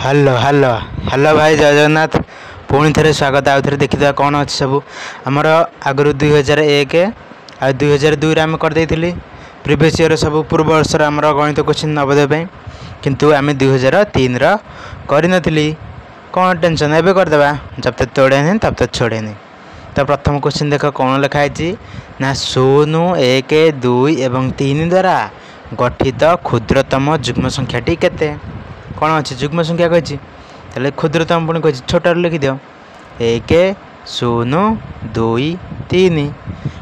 Hello hello hello भाई जय जगन्नाथ। पुणी थे स्वागत आउ थे देखी कौन अच्छे सब आमर आगु 2001 आ 2002 आम करदे प्रिवियस ईयर सब पूर्व वर्षर आम गणित क्वेश्चन नवोदय किंतु आम 2003 रही कौन टेंशन एवं करदे जब तक तोड़े नहीं तब तक छोड़े नहीं। तो प्रथम क्वेश्चन देख कौन लिखाई ना 0 1 2 एवं 3 द्वारा गठित क्षुद्रतम जुग्म संख्याटी केते कौन अच्छे जुग्म संख्या कही क्षुद्रतम पुणी कही छोट लिखिद 1 0 2 3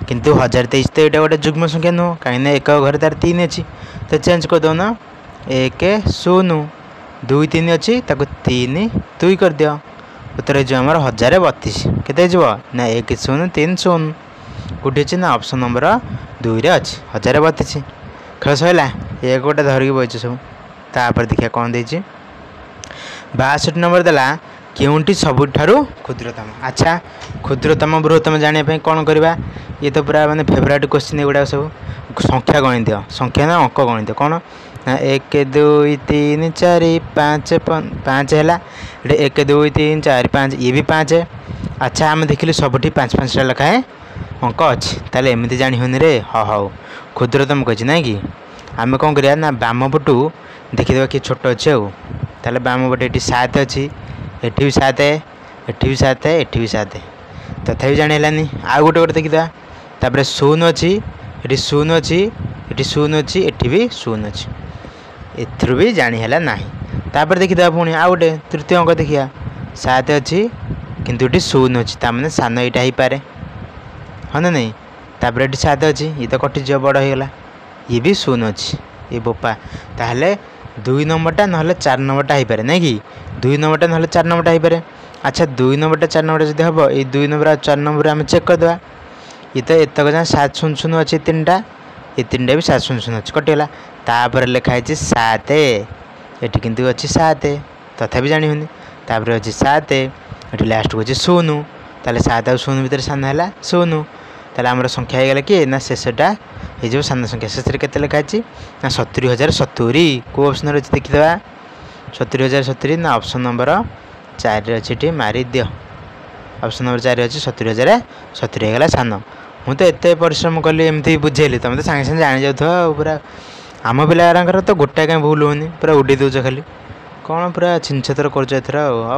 किंतु 1023 तो यहाँ गोटे जुग्म संख्या नुह कहीं एक घर तार 3 अच्छी तो चेंज कर दौन 1 0 2 3 अच्छी 3 2 कर दियो उत्तर जो आम 1032 के ना 1 0 3 0 कौटी अच्छे ना ऑप्शन नंबर 2 अच्छी 1032 खेल सरला एक गोटे धरिकी बच सब तापर देखिए कौन देती 62 नंबर देला केउंटी सबुठारु क्षुद्रतम। अच्छा क्षुद्रतम बृहत्तम जानापी कौन करवा ये तो पूरा माने फेवरेट क्वेश्चन एगुड़ा सब संख्या गणित संख्या ना अंक गणित कौन ना 1 2 3 4 5 5 है 1 2 3 4 5 ये भी 5 है। अच्छा आम देखिले सबुठी 5 5 लेखाएं अंक अच्छी ताले एमती जानी होनी रे हाँ क्षुद्रतम कही ना कि आम कौन करिया ना बाम पटू देखीद कि छोट अच्छे आउ बाम पटे ये 7 अच्छी एठी भी 7 एठी भी 7 एठी भी 7 तथापि जानी है आउ गोटे गोटे देखीदा तापर 0 अच्छी ये 0 अच्छी ये 0 अच्छी एठी भी 0 अच्छी एथुर भी जानी है ना तापर देखीदा पुणी आउ गोटे तृतीय अंक देखिया 7 अच्छी किंतु ये 0 अच्छी तार सान यहाँ हो पारे हाँ ना नहीं तापर ये 7 अच्छी ये तो कटिज बड़ होगा ये भी 0 अच्छी ये बोपा ताहले 2 नंबरटा ना 4 नंबरटा हो पारे ना कि 2 नंबरटा ना 4 नंबरटा हो पारे। अच्छा 2 नंबरटा 4 नंबर जब हम ये 2 नंबर और 4 नंबर आम चेक करदे ये तो एतक जहाँ 7 0 0 अच्छे 3टा ये 3टा भी 7 0 0 अच्छे कटिगला तापर लिखाई 7 ये किंतु अच्छी 7 तथापि जानी होनी तापर अच्छी 7 ये लास्ट को 0 ताले 7 और 0 भितर सान है 0 ताले आमर संख्या हो गला कि ना शेषटा ये सान संख्या शेष के लिखाई ना 70,070 कौ ऑप्शन अच्छे देखीदा 70,070 ना ऑप्शन नंबर 4 अच्छे मारी दियो ऑप्शन नंबर 4 अच्छे 70,070 होगा सान मुझे एत परिश्रम कली एमती बुझेली तुम तो सांगे सांगे जानी जाऊ पूरा आम पिलार तो गोटा कहीं भूल होनी पूरा उड़ी दौच खाली कौन पूरा छिनछतर कर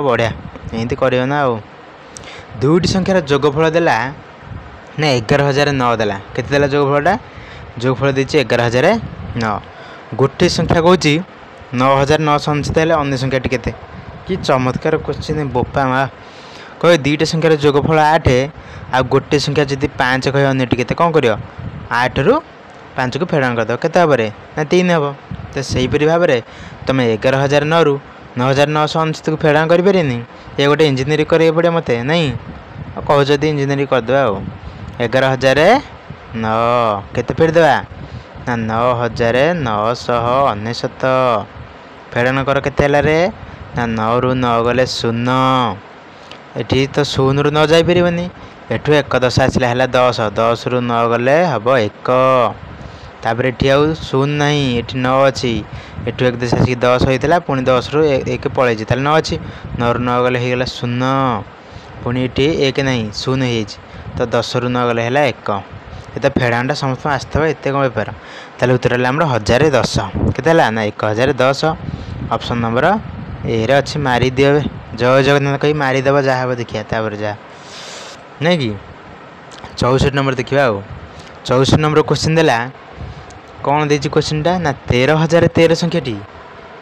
बढ़िया एमती करना आ दुईटी संख्यार जोगफल देला ना 11,009 देला केते देला जोगफलटा जोगफल देती 11,009 गोटे संख्या कौच 9,999 अन्य संख्या टी कि चमत्कार क्वेश्चन बोपा माँ कह दुईटा संख्यार जोगफल 8 आ गोटे संख्या जब 5 कहे अन्य टी कौन कर 8 रु 5 को फेड़ाण करदेव के ना 3 हे तो सहीपरी भाव में तुम 11,009 रु 9,999 को फेड़ाण करें ये गोटे इंजीनियरिंग करें पड़े मत नहीं कह जदि इंजीनियरिंग करदे 11,009 केते फेरदेवा ना 9,999 फेड़ाण कर के ना 9 रु 9 गले 0 ये तो 0 रु 9 जापर एठू 1 10 आसला है 10 10 रु 9 गले हम 1 तापर ये आउ 0 ना ये 9 अच्छी एठू 1 10 आसिक 10 होता पुणी 10 रु 1 पलैची 9 अच्छी 9 रु 9 गले होगा 0 पुणी ये 1 ना 0 हो तो 10 रु 9 गले है 1 ये तो फेड़ाणटा समस्त आसता है एत कौन बेपार ताले उत्तर है 1,010 के ना 1,010 ऑप्शन नंबर ए अच्छी मारी दियो जय जगन्नाथ कही मारिदेव जहाँ हम देखिए तापर जा नहीं कि 64 नंबर देखा आ 64 नंबर क्वेश्चन देला कौन देती क्वेश्चनटा ना 13,013 संख्याटी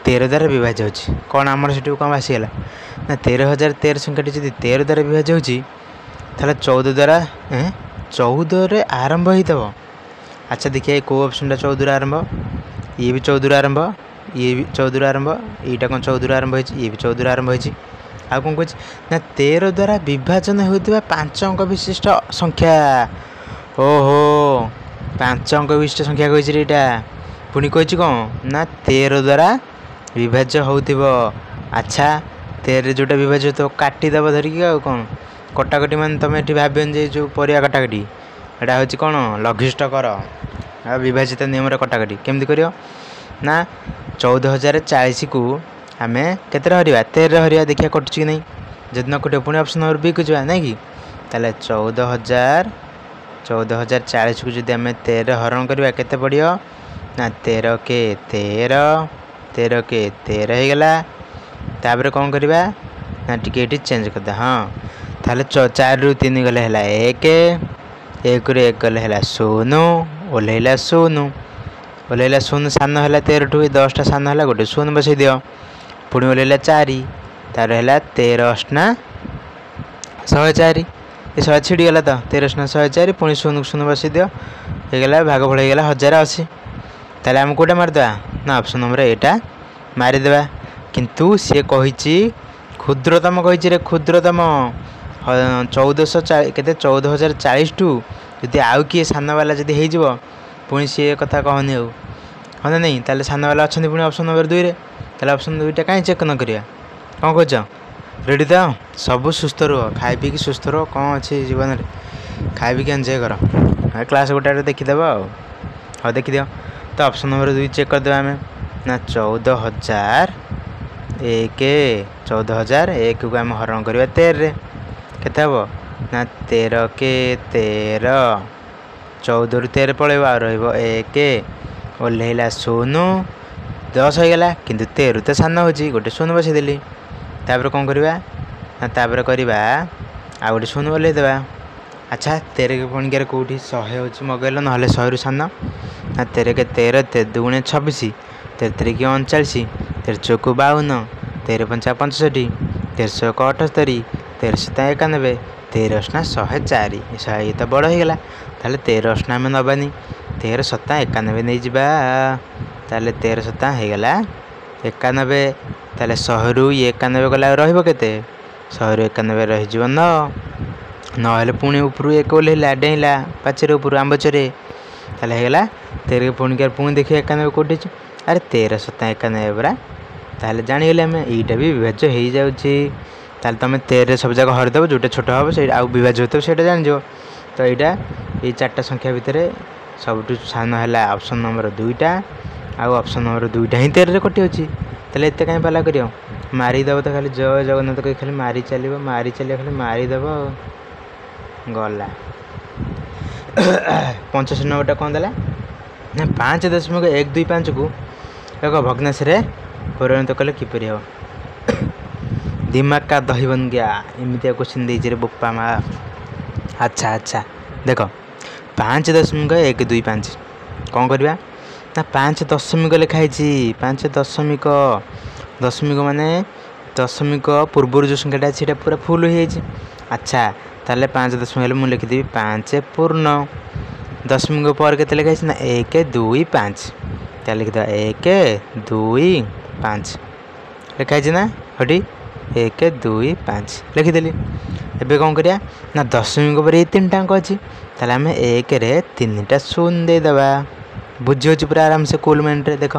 13 द्वारा विभाज्य होची कौन आमर से कौन आसीगला ना 13,013 संख्याटी जब 13 द्वारा विभाज्य होची ताले 14 द्वारा 14 रे आरंभ होइतब। अच्छा देखिए कौ ऑप्शन 14 आरंभ ये भी 14 आरंभ ये भी 14 आरंभ यहाँ कौन 14 आरंभ ये भी 14 आरंभ हो आ कौन कह ना 13 द्वारा विभाजन होता 5 अंक विशिष्ट संख्या ओहो 5 अंक विशिष्ट संख्या कही यहाँ पुणी कही कौन ना 13 द्वारा विभाज्य हो। अच्छा 13 जोटा विभाज्य हो काटिदेव धरिकी आ कौन कटाकटी मान तुम ये भावन जे जो परिया कटाकटी यहाँ हूँ कौन लघिष्ठ कर विभाजित नियम कटाकटी केमती कर ना 14,040 को आम के हरवा 13 हरवा देखिए कटुच कि नहीं जदि न कटे पुणी ऑप्शन नंबर बी को जावा ना कि ताले 14,040 को जब आम 13 हरण करवा केते पड़ियो ना 13 के 13 13 के 13 हो गला तापर कौन करवा ना टिके चेंज करदे हाँ ताले 4 रु 3 गले है 1 1 रु 1 गले है 0 ओल्हैला 0 ओल्हैला 0 सान है 13 ठू 10टा सान है गोटे 0 बसई दियो पुणी ओल्हैला 4 तार है 13 अष्टा 104 ये 100 छिड़गला तो 13 अष्टा 104 पुणी 0 0 बसई दियो होगला भाग फल होगा 1080 ताले आम कौटा मारिदेवा ना ऑप्शन नंबर एटा मारिदेवा किंतु सी कही क्षुद्रतम कही रे क्षुद्रतम 14,040 टू जदि आउ किए सान वाला जदि हो पुणी सी कथा कहनी हाँ ना नहीं ताले सान वाला अच्छा पुणी ऑप्शन नंबर 2 रे ताले ऑप्शन 2टा कहीं चेक न करिया कौन कह रेडी तो सब सुस्थ रुह खाई पी सुस्थ रुह कौन अच्छी जीवन में खाई पी एंजय कर क्लास गोटे देखीदेव हाँ देखीद तो ऑप्शन नंबर 2 चेक करदे आम ना 14,001 को आम हरण करवा 13 केते हम ना 13 के 13 14 रु 13 पड़े एक ओल्हैला 0 10 होगा किंतु 13 तो सान हो गोटे 0 बसईदेली तापर कौन करवा ना तापर करवा आ गोटे 0 ओल्हैदेवा अच्छा 13 के पुणी के कौटी 100 हो मगेल ना 100 रु सान ना 13 के 13 13 दुगुणे 26 13 के 39 13 चौक 52 13 पंचा 65 13 1 78 13 7 91 13 अष्टा 104 ये तो बड़ होगा ताले 13 अष्टा आम नबानी 13 7 91 नहीं जा ताले 13 7 होगा 91 ताले 100 रु 91 गला रहिबो 100 रु 91 रही 9 नहले पुणी ऊपर 1 ओल्हैला डेला पाचेर ऊपर आंबचरे ताले होगा 13 पुणी के पुणी देखिए 91 कौटी अरे 13 7 91 बरा ताले जानीगले आम यहीटा भी विभाज्य हो जाऊँगी ताले तुम 13 सब जगह हरदेव जोटा छोट हम से आउ विभाज्य होता है जान तो यहाँ ये 4टा संख्या भितर सबुठ सान है ऑप्शन नंबर 2टा आउ ऑप्शन नंबर 2टा ही 13 कटि अच्छी ताले एत कहीं पाला कर मारिदेव तो खाली जय जगन्नाथ कही खाली मारी चलो खाली मारिदेव गला 85 नंबरटा कौन देला ना 5.125 को एक भग्नाश परिणत कले किपर हम दिमाग का दही बन गया एमती क्वेश्चन दे बोपा माँ अच्छा अच्छा देख 5.125 कौन करवा ना 5 दशमिक लिखाई 5 दशमिक दशमिक माने दशमिक पूर्व जो संख्याटा अच्छी पूरा फुल हो अच्छा ताले 5 दशमिक मुझे लिखिदेवी 5 पूर्ण दशमिक पर के लिखाई ना 1 2 5 ताले लिखिद 1 2 5 लिखाई ना हटी 1 2 5 लिखिदेली एबे कौन करिया ना दशमिक पर ये 3 टाँक अच्छी ताले आम 1 रे 3टा 0 देदेबा बुझी हो पूरा आराम से कूल माइंड रे देख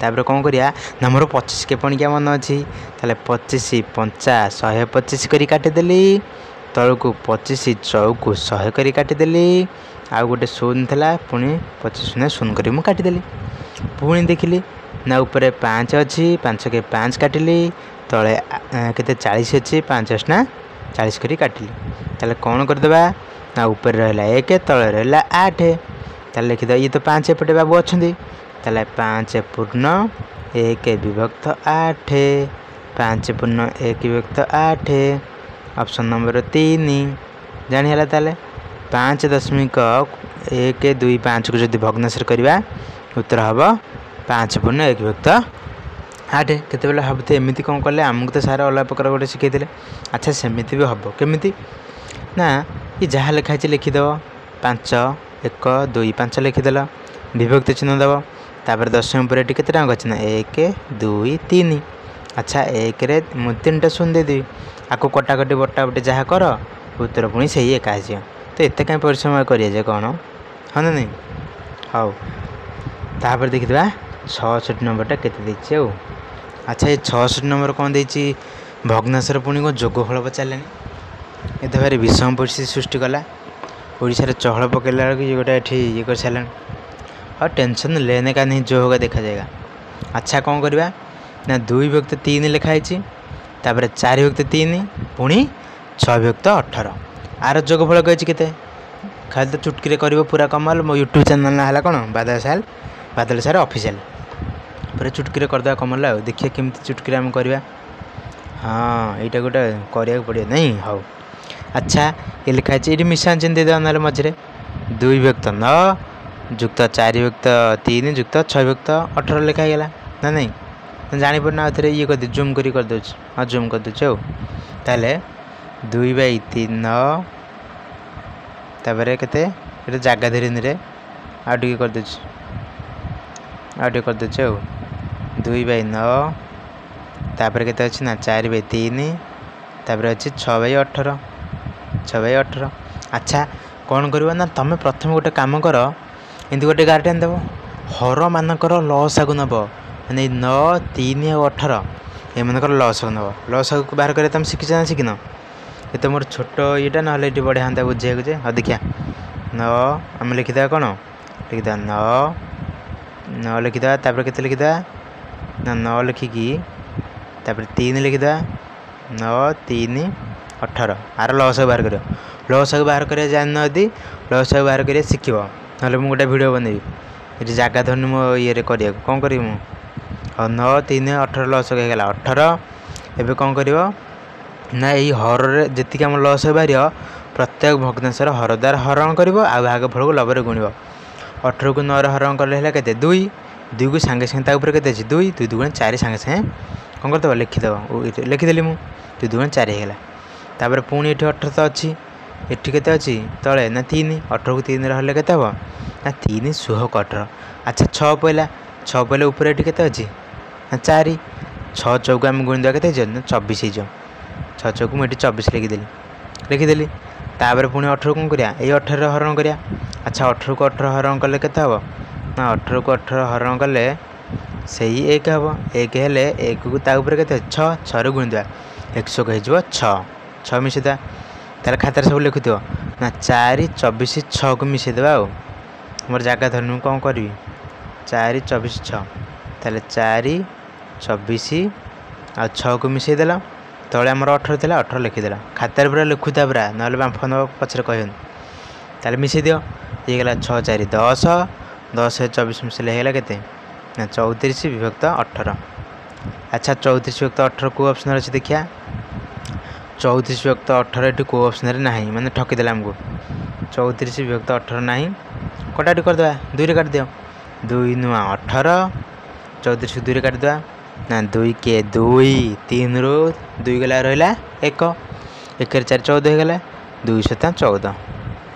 तापर कौन करिया ना मोर 25 के पणिका मन अच्छी ताले 25 50 125 करी काटिदेली तलू 25 चौक 100 करी काटिदेली आउ गोटे 0 था पुणी 25 0 कर काटिदेली पुणी देखिली ना ऊपर 5 अच्छी 5 के 5 काटिली तले केते 40 अच्छी 5 अष्टा 40 करी काटिली ताले कौन करदेबा ना ऊपर रहा 1 तले रहा 8 ताले लिखिद ये तो 5 एपटे बाबू अच्छा ताले 5 पूर्ण 1 विभक्त 8 5 पूर्ण 1 विभक्त 8 ऑप्शन नंबर 3 जानीला ताले 5.125 को जब भग्नाश करवा उत्तर हम 5 पूर्ण 1 विभक्त 8 केते बेला भावते एमती कौन कले आमको तो सारा अलग प्रकार गोटे शिखई अच्छा सेमती भी हम केमी ना ये जहाँ लिखाई लिखिदेव 5 1 2 5 लिखिदेल विभक्त चिन्ह देव तापर दशमी पर ये टाँग अच्छे ना 1 2 3 अच्छा 1 रे 3टा 0 देदेवी आपको कटाकटी बटाबटी जहाँ कर उत्तर पुणी से ही एका तो एत कहीं परिश्रम करिए कौन हाँ ना नहीं हाँ तापर देखिए 66 नंबरटा केते अच्छा ये 66 नंबर कौन देती भग्नाशर पुणी कौन जोगफल पचारे ये तो भारी विषम परिस्थिति सृष्टि कला ओडिशा रे चहल पकड़ा कि गोटे ये कर सारे और टेंशन लेने का नहीं जो होगा देखा जाएगा अच्छा कौन करवा ना 2 विभक्त 3 लिखाई तापर 4 विभक्त 3 पुणी 6 विभक्त 18 आर जोगफल कही के खाली तो चुटकी कर पूरा कमाल मो यूट्यूब चैनल ना है कौन बादल सार ऑफिशियल पूरा चुटकी करदे कमाल आ देखिए केमी चुटकी आम करवा हाँ यहाँ गोटे करा पड़े नहीं हाँ अच्छा ये लिखाई ये मिशान चिन्ह देदेवा ना मझे 2 विभक्त 9 जुक्त 4 विभक्त 3 जुक्त 6 विभक्त 18 लिखाईगला ना नहीं जापर ना थे ये कर जूम करदे हाँ जूम करदे ताले 2/3 9 तापर के जगह धीरे आगे करदे 2/9 तापर के अच्छी ना 4/3 तापर अच्छी 6/18 6/18 अच्छा कौन करवा ना तुम प्रथम गोटे कम कर एमती गोटे गार्डियन देव हर मानकर लसागु नब मैंने 9 3 और 18 ये मानकर लसागु नब लसागु को बाहर कर तुम शिखी ना शिखिन ये तो मोर छोट ये ना ये बढ़िया हाँ बुझे जे हाँ देखिया 9 आम लिखिद कौन लिखिद 9 लिखिद तापर के लिखिद ना 9 लिखिकी तापर 3 लिखिद 9 3 18 आर लसागु बाहर कर लसागु बाहर कर जान यदि लसागु बाहर कर शिखब ना मुझे गोटे भिड बनैबी ये जगह धरनी मो ये करा कौन करी मु 9 3 18 लसागु होगा 18 एवं कौन कर ना यही हर जी आम लसागु बाहर प्रत्येक भग्नांशर हर द्वारा हरण कर भाग फल को लबरे गुणव 18 को 9 हरण कले के 2 2 को सांगे सांगे के 2 2 2 4 सांगे सांगे कौन करदेव लिखिदेली मुझे 2 2 4 होगा तापर पुणी ये 18 तो अच्छी एटी के अच्छी तले ना 3 18 को 3 रहा के ना 3 16 18 अच्छा 6 पहला 6 पहले ऊपर ये के अच्छी ना 4 6 चौक आम गुणी देवा के 24 हो 6 चौक मुझे 24 लिखिदेली तापर पुणी 18 कौन करा ये 18 हरण करा अच्छा 18 को 18 हरण कले के ना 18 को 18 हरण कले से 1 हम 1 हेले 1 को तापर के 6 6 गुणी देवा 100 हो 6 मिसेदा तार खातार सब लिखुव ना 4 24 6 को मिसेदेवा मोर जगह धरनी कौन करी 4 24 6 ताले 4 24 आ 6 को मिसेदेल तले आमर 18 थी 18 लिखिदेल खातार पूरा लिखुता पूरा ना बांफ नब पचर कहन ताले मिसे दियो ये गला 6 4 10 10 24 मिसले होगा के ना 34 विभक्त 18 अच्छा 34 विभक्त 18 को ऑप्शन अच्छे देखिया 34 विभक्त 18 ये कौ ऑप्शन ना माने ठकीदेला आमको 34 विभक्त 18 ना कटाटी करदे 2 काट दियो 2 नुआ 18 34 को 2 काटदेवा ना 2 के 2 3 रो 2 गला रहा 1 1 4 14 होगा 2 7 14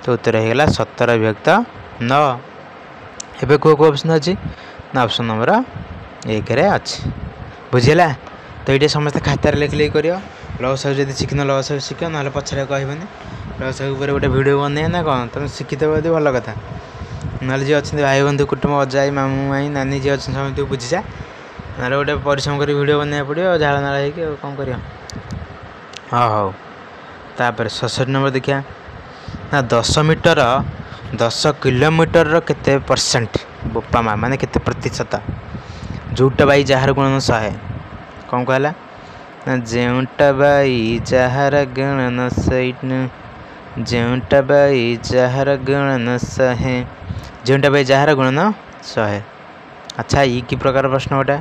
तो उत्तर होगा 17 विभक्त 9 एवं कौ कौ ऑप्शन अच्छी ना ऑप्शन नंबर 1 अच्छी बुझेगा तो ये समस्त खातार लिख लिख कर लसागु जब शिखिन लसागु शिख ना पचर कहबनी लसागु गोटे भिडियो बन ना कौन तुम शिखिदेव यदि भल कथा ना जी अच्छे भाई बंधु कुटुंब अजाई मामू माई नानी जी अच्छे समझ बुझीजा ना गोटे परिश्रम कर भिड बनवा पड़ो झाड़ नाड़ हो कौन कर हाँ हाँ तापर 67 नंबर देखिया ना 10 मीटर 10 किलोमीटर केते परसेंट बोपा माँ माने केते प्रतिशत जोटा बाई जार गुणन 100 कौन कहला ना जेउटा बाई जार गुणन 100 जेउटा बाई जार गुणन 100 जेउटा बाई जार गुणन 100 अच्छा ये की प्रकार प्रश्न गोटा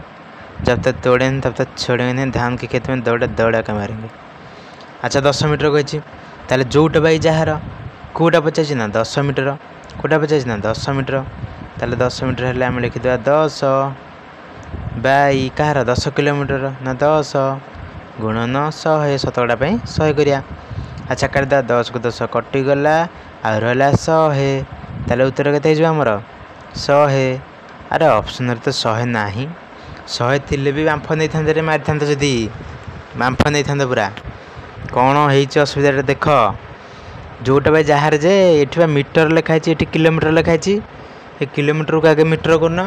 जब तक तोड़ेंगे तब तक छोड़ेंगे धान के खेत में दौड़ा दौड़ा के मारेंगे अच्छा 10 मीटर कही ताले जोटा बाई जार कौटा पचार ना 10 मीटर कौटा पचार ना 10 मीटर ताले 10 मीटर हेल्ले आम लिखिदेवा 10 बाई कहार 10 किलोमीटर ना 10 गुणन 100 शतकड़ा 100 करिया अच्छा काटिदेवा 10 को 10 कटिगला आ रहा 100 ताले उत्तर के आमर 100 अरे ऑप्शन तो 100 ना 100 थिले भी बांफ नहीं था मारी था जदि बांफ नहीं था पूरा कौन हो असुविधा देख जोटा भाई जार जे ये मीटर लिखाई ये किलोमीटर लिखाई ये किलोमीटर को आगे मीटर करना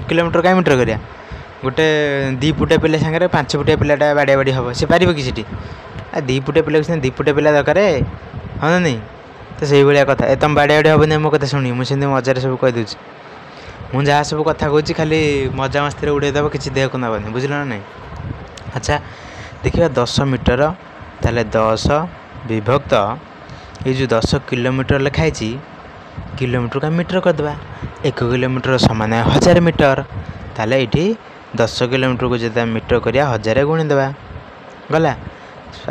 किलोमीटर कहीं मीटर करिया गोटे 2 फुटिया पिला सागर 5 फुटिया पिलाटा बाड़िया बाड़ी हम सी पार कि 2 फुटिया पिला 2 फुटिया पिला दरकार हाँ ना नहीं तो से भाया कथा तुम बाड़िया बाड़ी हेनी मो कथा शुणी मुझे मजार सब कहीदे ମୁଁ ଯାହା ସବୁ କଥା କହୁଛି ଖାଲି ମଜାମସ୍ତିରେ ଉଡ଼େଇଦେବ, କିଛି ଦେହକୁ ନେବନି, ବୁଝିଲ ନା ନାହିଁ। ଆଚ୍ଛା ଦେଖିବା 10 ମିଟର, ତାହେଲେ 10 ବିଭକ୍ତ ये जो 10 किलोमीटर लिखाई किलोमीटर का मीटर करदे। 1 किलोमीटर समान 1000 मीटर, ताले ये 10 किलोमीटर को जब मीटर करिया 1000 गुणीदे गला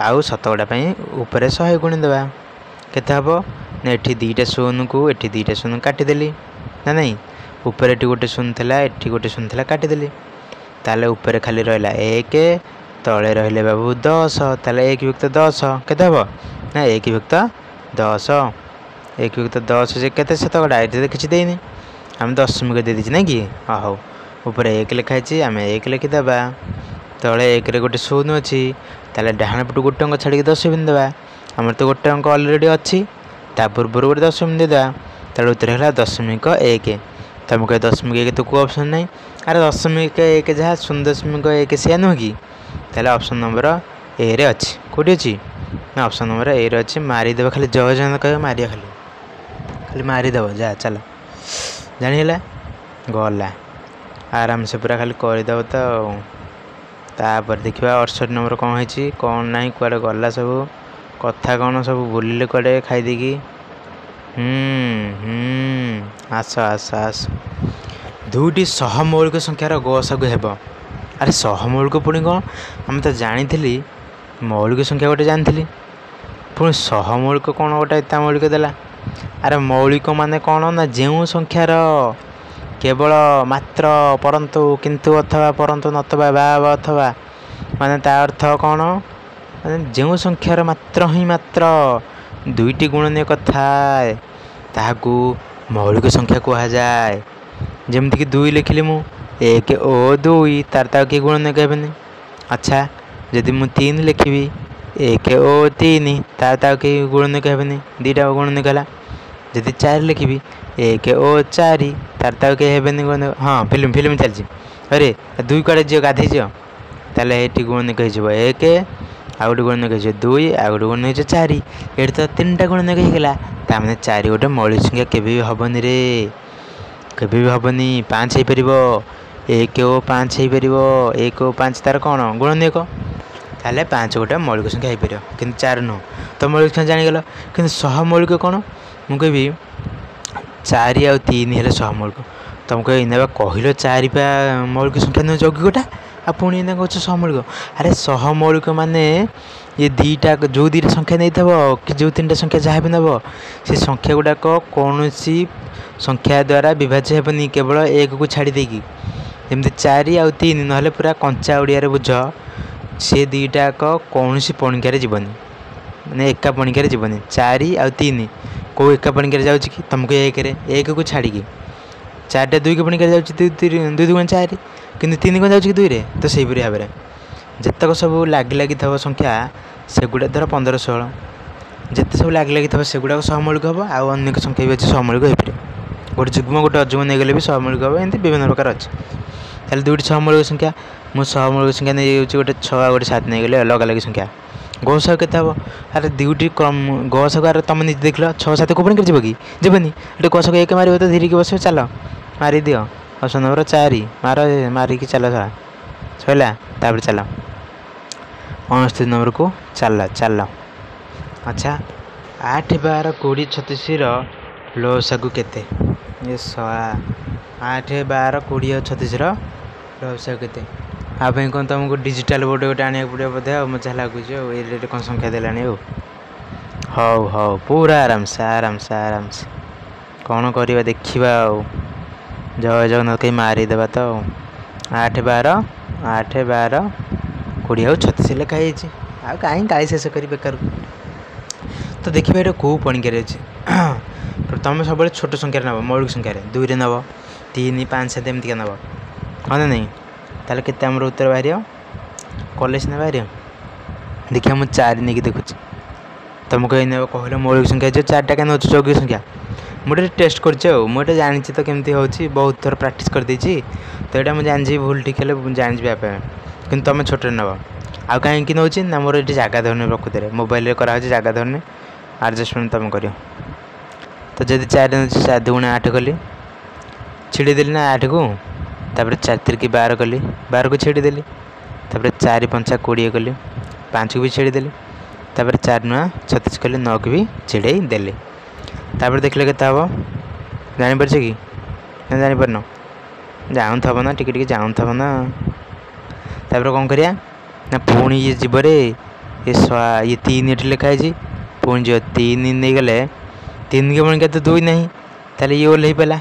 आउ शतकड़ा ऊपर 100 गुणीदे केते हम ना। ये 2टा शून्य को ये 2टा शून्य काटिदेली ना नहीं, ऊपर ये गोटे शून्य था, ये गोटे शून्य था, काटिदेली। ताले ऊपर खाली रहा 1, तले रहिले बाबू 10, ताले 1 विभक्त 10 केते हम ना 1 विभक्त 10, 1 विभक्त 10 से केते शतकड़ा ये किसी देनी, आम दशमिक दे दीजिए ना कि। हाँ हो ऊपर 1 लिखाई आम 1 लिखिदेबा, तले 1 रे गोटे शून्य अच्छी, ताले डाहाण पटू गोटे अंक छाड़ी 10 बिंदु देवा। आमर तो गोटे अंक अलरेडी अच्छी, ता पूर्व गोटे 10 बिंदु देवा, ताले उत्तर है 0.1। तुमको 0.1 तो कोई ऑप्शन नहीं, अरे 0.1 जहाँ 0.1 सी नुह कि, ताले ऑप्शन नंबर ए रे अच्छी, कौटी अच्छी ना ऑप्शन नंबर ए रे अच्छी। मारिदेव खाली जय जगन्नाथ कह मारिया, खाली खाली मारिदेव जा चल जानीला गला आराम से पूरा खाली करदेव। तो तापर देखा 68 नंबर कौन है कौन ना कुआड़े गला सब कथा कौन सब बुलिले कुआड़े खाईदेकी। आस आस आस 2टी सहमौलिक संख्यार गसागु हेब। अरे सहमौलिक पुणी कौन आम तो जानी मौलिक संख्या गोटे जानी पुणी सहमौलिक कौन गोटे इतना मौलिक देला। अरे मौलिक माने कौन ना जो संख्यार केवल मात्र परंतु किंतु अथवा परंतु नतवा बाव अथवा माने ता अर्थ कौन माने जो संख्यार मात्र ही मात्र 2टी गुणनीय थाए ताकू मौलिक संख्या कहा जाए। जमती कि 2 लिखिली मु 1 ओ 2 तार ता कि गुणनीय कहबेनि। अच्छा जदि मु 3 लिखी 1 ओ 3 तार ता कि गुणनीय कहबेनि, 2टा गुणनीय कहला। जदि 4 लिखी 1 ओ 4 तार ता कहबेनि गुणनीय। हाँ फिल्म फिल्म चलती। अरे 2 कड़े जी गाधे जी ताले ये गुणनीय कह 1 आ गोटे गुणनीय कह 2 आ गोटे गुणनीय 4 ये तो 3टा गुणनीय कहीगला। ताने 4 गोटे मौलिक संख्या केबे भी हबनी रे, केबे भी हबनी। 5 हो पार 1 ओ 5 हो पार 1 ओ 5 तार कौन गुणनीय ताले 5 गोटे मौलिक संख्या हो पार कि 4 नुह। तो मौलिक संख्या जानीगल कि सहमौलिक कौन मुझे 4 आ 3 हेल्ले सहमौलिक। तुमको इना कहल 4 पा मौलिक संख्या नुह यौगिकटा आ पुणी इना कह सहमौलिक। अरे सहमौलिक माने ये 2टा जो 2टा संख्या नहीं थो कि जो 3टा संख्या जहाँ भी नब से संख्या गुड़ाक कौन सी संख्या द्वारा विभाज्य हेबनी केवल 1 को छाड़ी देकी। जमी 4 आ 3 ना पूरा कंचा ओडिया बुझ से 2टाक कौन सी पणिकार जीवनी मैंने एका पणिकार जीवनी। 4 आ 3 कौ एका पणिकार जाऊँ कि तुमको 1 को छाड़ी 4टा 2 को पणिकार जाऊँ 2 2 गुण 4 कि 3 को जाऊँ कि 2 रे। तो से भाव में जितक सब लगी था संख्या सेगुड़ा धर 15 16 जिते सब लगी था सेगुड़ा सहमौलिक हम आउ अनेक संख्या भी अच्छे सहमौलिक हो पारे। गोटे जुग्म गोटे अजुग्म नहीं गले भी सहमौलिक हम एमती विभिन्न प्रकार अच्छे। ताहले 2टी सहमौलिक संख्या मु सहमौलिक संख्या नहीं जाऊँ गोटे 6 आ गोटे 7 नहीं गले अलग अलग संख्या गसागु केते हम। अरे 2टी क्रम गसागु अरे तुम निजे देख लो 6 7 को पणिकार जीव कि जीवनी ये गसागु 1 मार तो धीरे बस चल मारी दियो ऑप्शन नंबर 4 मार मारिकी चल सैला तापर चल 69 नंबर को चल चल। अच्छा 8 12 20 36 लसागु केते ये 8 12 20 36 लसागु केते। आप कौन तुमको डिजिटल बोर्ड गोटे आने पड़े बोधे मजा लगुच ये कौन संख्या देलानी हौ हौ पूरा आराम से कौन करवा देखा जय जगन्नाथ कहीं मारिदेवा। तो 8 12 20 और 36 लिखाई कहीं गाड़ी शेष कर बेकार। तो देखिए ये कौ पणिकार अच्छे तुम सब छोट संख्यार नब मौलिक संख्यार 2 रे नब 3 5 7 एमती नब हाँ ना नहीं ताले केते आमर उत्तर बाहर कॉलेज ना बाहर। देखिए मुझे 4 नहीं देखुची तुमको कहल मौलिक संख्या जो 4टा क्या नौ यौगिक संख्या मुझे टेस्ट कर मुझे जानी तो केमती हो बहुत थर प्राक्ट कर देती तो यहाँ मुझे जानी भूल ठीक है जानी कि तुम छोटे नब आउ कहीं नौ ना मोर ये जगह धरनी प्रकृत में मोबाइल कराई जगह धरनी एडजस्टमेंट तुम कर। तो जब 4 4 2 8 कली छिड़ीदेली ना 8 को तापर 4 तिरकी 12 कली 12 को छिड़ीदेली तापर 4 पंचा 20 कली 5 को भी छिड़ीदेली तापर 4 नुआ 36 कली 9 को भी छिड़ई देली तापर देखले केते हबो जानि परछ कि ना जानि परनो जाउन थबो ना टिके टिके जाउन थबो ना तापर कोन करिया ना पुणी ये जीवरे ये 3 एठी लिखा है पुणी जो 3 नहीं गले 3 के पुणी के 2 नहीं ताले ये ओल्हे पेला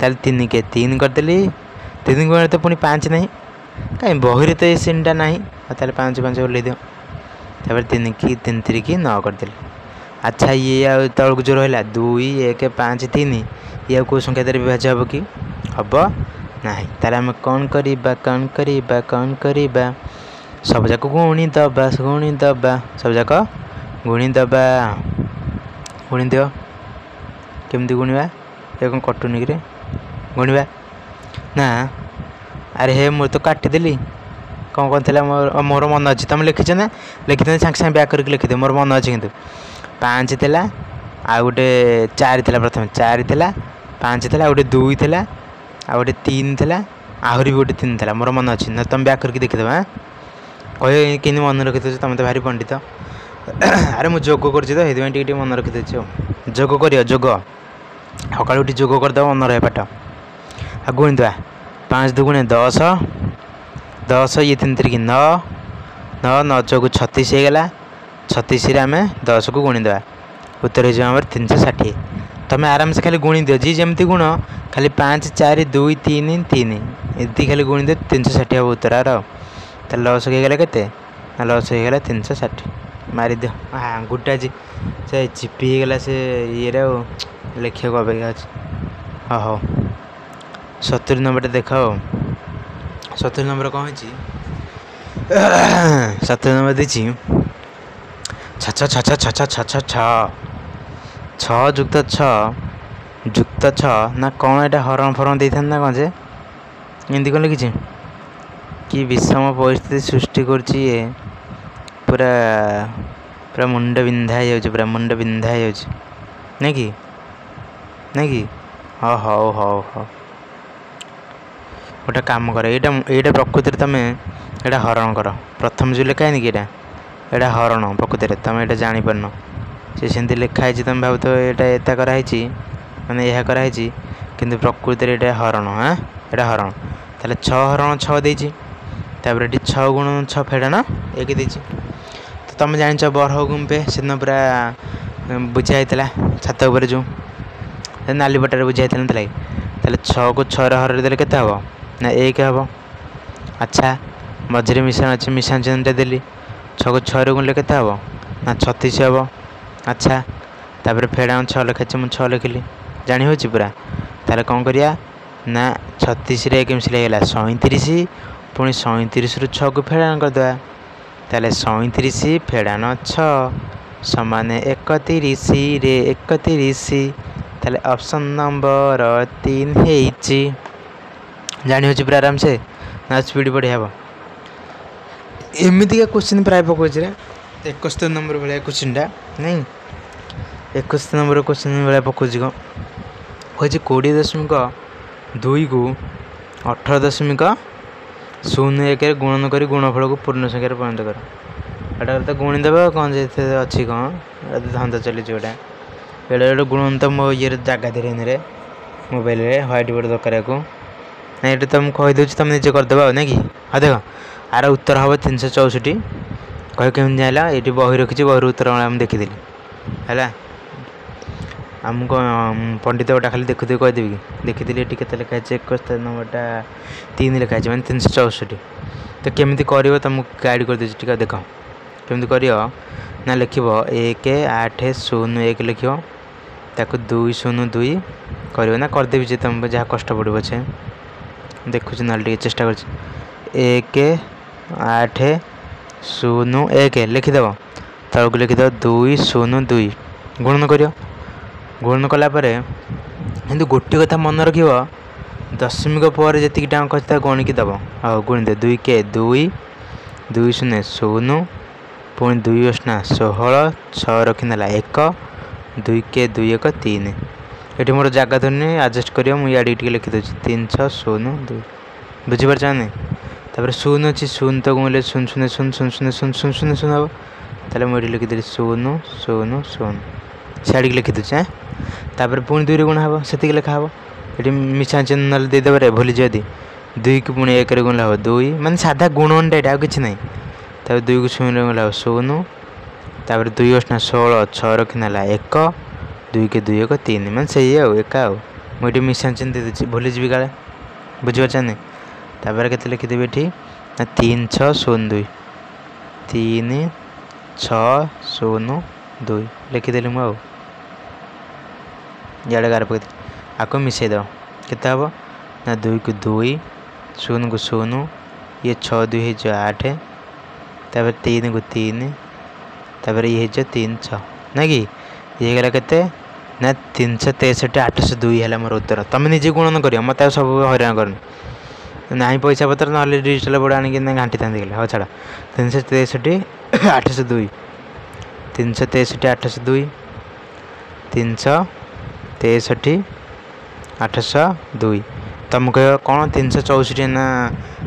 ताले 3 के 3 करदेली 3 के तो पुणी 5 नहीं कहीं बहिरे तो ये सीनटा नहीं ताले 5 5 ओल्हे दियो तापर 3 की 3 3 9 करदेली अच्छा ये तलक जो रहा 2 1 5 3 ये कौ संख्या द्वारा विभाज्य हम कि हम ना ताले आम कौन करिबा सब जाक गुणी दबा सब जाक गुणी दबा गुणी दियो केमती गुणवा ये कौन कटुनी कि गुणवा ना अरे हे मोर तो काटिदेली कौन कौन थी मोर मन अच्छी तुम लिखी ना लिखी सागे सागे बैक करके लिखिदे मोर मन अच्छी कि 5 थिला आ गोटे 4 थिला प्रथम 4 थिला 5 थिला गोटे 2 थिला आ गोटे 3 थिला आहरी भी गोटे 3 थिला मोर मन अच्छी ना तुम बैक करके देखिदेव कह कि मन रखी तुम तो भारी पंडित अरे मुझे जोग कर मन रखी जोग कर जोग सकाल उठी जोग करदे मन रहे पाठ आ गुणीदे 5 2 10 10 ये 3 3 9 9 9 चौक 36 होगा 36 आम 10 को गुणीदे उत्तर हो 360 तुम आराम से खाली गुणी दियो जी जमती गुण खाली 5 4 2 3 3 ये खाली गुणी दे 360 हम उत्तर आर तो लस होगा के लस होगा 360 मारिद आंगुटा जी से चिपी होगा से ये लिखा को अपेक्षा अच्छे हाँ हाँ 70 नंबर देख 70 नंबर कौन है 70 नंबर देची 6 6 6 6 6 6 6 6 जुक्त 6 जुक्त 6 ना कौन एटा हरण फरण दे ना कौन जे एमती कौन लिखी कि विषम परिस्थिति सृष्टि कर पूरा पूरा मुंड बिंधा हो पूरा मुंड बिंधा हो नहीं कि हाँ हाँ हाँ हाँ गोटे काम कर ये प्रकृति तुम ये हरण कर प्रथम जो लिखा है कि यहाँ हरण प्रकृति तुम ये जापार सी सेमती लिखाई तुम भाव तो यहाँ एता कराई मैंने यह कराई कि प्रकृति ये हरण हाँ यहाँ हरण ताले 6 हरण 6 देती तापर ये 6 गुण 6 फेड़ाण 1 देती तो तुम जान बरह गुंपे से दिन पूरा बुझाई छात उपर जो नाली पटार बुझाई लगे ताले 6 को 6 हर देले केते हम ना 1 हम अच्छा मझे मिशाण अच्छे मिशाण चिन्हटा देली 6 को 6 गुणले केते हम ना 36 हम अच्छा तापर फेड़ाण 6 लिखाई मुझे 6 लिखिली जानी हो पूरा ताले कौन करिया ना 36 रे केम सिलेगला 37 पुणी 37 रु 6 को फेड़ाण करदे ताले 37 फेड़ाण 6 समान 31 रे 31 ताले ऑप्शन नंबर 3 है जानी हो पूरा आराम से ना स्पीड बढ़िया हम एमती का क्वेश्चन प्राय पकड़े 71 नंबर भाया क्वेश्चनटा नहीं 71 नंबर क्वेश्चन भाया पकड़ कह 20.2 को 18.01 गुणन कर गुणफल को पूर्ण संख्यार परिणत कर एटा तो गुणी देव कौन अच्छी कौन धंदा चली गोटा ये गोटे गुण तो मो ये जगह धीरे मोबाइल ह्वाइट बोर्ड दरकार को ना ये तुम कहीदे तुम निजे करदेव ना कि हाँ देख आर उत्तर हम 364 कह केमी जाना ये बही रखी बही उत्तर देखीदी है आमको पंडित गोटा खाली देखुद कहीदेवी कि देखी ये के लिखाई 71 नंबरटा 3 लिखाई मैंने 364 तो केमी कर तुमको गाइड कर टे देख केमी कर ना लिख 1 8 0 1 लिख ताको 2 0 2 कर ना करदेवी जे तुमको जहाँ कष्ट पड़ो छे देखुच ना चेष्टा कर 1 8 0 1 लिखिदेव तक लिखिदेव 2 0 2 गुणन कर गुणन कलापर कि गोटे कथा मन रख दशमिक पर जी टाँग अच्छी गणिकी दब हाँ गुणी दे 2 के 2 2 0 0 पुणी 2 8 16 6 रखीदेला 1 2 के 2 1 3 ये मोर जगह धरनी आडजस्ट कर मुझे लिखिदे 3602 बुझीपार नहीं तापर शून अच्छी शून तो गुणिले शून शून्य शून शून शून्य शून शून शून्य शून हम ताले मुझे लिखिदेली शून शून शून सियाड़ी लिखी दूचे तापर पुणी 2 रे गुणा हम से लिखा हम ये मिसा चिन्ह ना देदेव भूली जदि 2 को पुणी 1 रे गुणा हम 2 माने साधा गुणनटा यहाँ कि ना तापर 2 को शून्य गुणा हम शून तापर 2 8 16 6 रखना 1 2 के 2 1 3 माने से एका मुझे मिसा चिन्ह दे दूसरी भूली जी काले बुझीपार नहीं तापर के लिखिदेवी ये 3602 3602 लिखिदेली मुझे इे गार पकड़ आपको मिसई दब के हम ना 2 को 2 शून को शून ये 6 2 हो 8 तापर 3 को 3 तापर ये 3 6 ना कि ये गला के ना 363 802 है मोर उत्तर तुम निजे गुणन कर मत सब हईराण कर ना पैसा पत्र ना डिजिटल बोर्ड आनी घाटी था हाँ छाड़ 363 802 363 802 363 802 तुम कह कौन 364 ना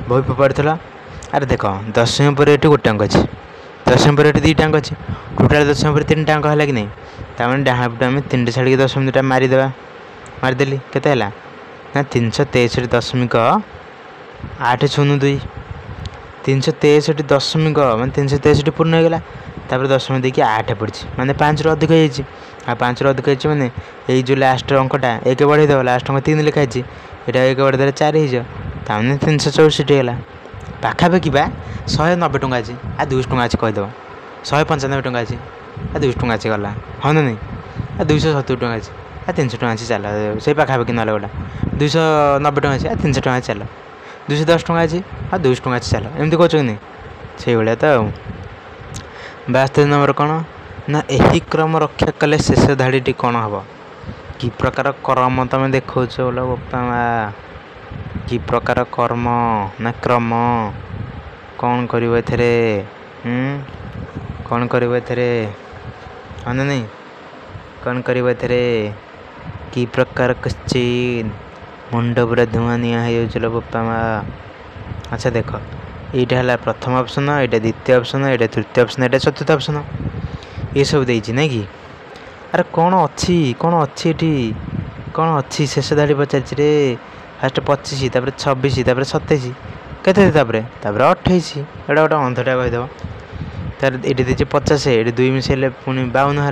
बही फोपाड़ी अरे देख दशमी पर ये गोटे अंक अच्छे दशमी पर ये 2 अंक अच्छे टोटाल दशमी पर 3 अंक है कि नहीं तमें डाण पटे आम 3 छाड़ी दशमी 2टा मारिदे मारिदेली केते ना 363 दशमिक 802 363 दशमिक मैं 363 पूर्ण होगा तापर दशमी देखिए 8 पड़ी माने 5 रू अधिक हो 5 रू अधिक मैंने यही जो लास्ट अंकटा 1 बढ़ेद लास्ट अंक 3 लिखाई यहाँ 1 बढ़ेद 4 हो तमें 364 होगा पाखापाखि बा 190 टଙ୍କା अच्छी आ 200 टଙ୍କା अच्छी कहीदेव 195 टଙ୍କା अच्छी आ 200 टଙ୍କା अच्छी गला हाँ ना नहीं आ 270 टଙ୍କା अच्छी आ 300 टଙ୍କା अच्छी चल से पाखापाखि ना गोटा 290 टଙ୍କା अच्छी आ 300 टଙ୍କା चल 210 टଙ୍କା अच्छी आ 200 टଙ୍କା अच्छी चल एमती कौच कि नहीं से भाया तो 72 नंबर कौन ना यही क्रम रक्षा कले शेष धाड़ी कौन हम कि प्रकार कर्म तुम देखो बोलो बापा माँ कि प्रकार कर्म ना क्रम कौन कर कौन कर हाँ ना नहीं कौन कर कि प्रकार क्वेश्चन मुंड पूरा धुआं निआ हो बापा माँ अच्छा देख यहाँ है प्रथम ऑप्शन यहाँ द्वितीय ऑप्शन यहाँ तृतीय ऑप्शन यहाँ चतुर्थ ऑप्शन ये सब देती ना कि अरे कौन अच्छी ये कौन अच्छी शेष धाड़ी पचार रे फास्ट 25 तापर 26 तापर 27 केते 28 एटा गोटे अंधटा कहीदेव तार ये देती 50 ये 2 मिसेले पुणी 52 है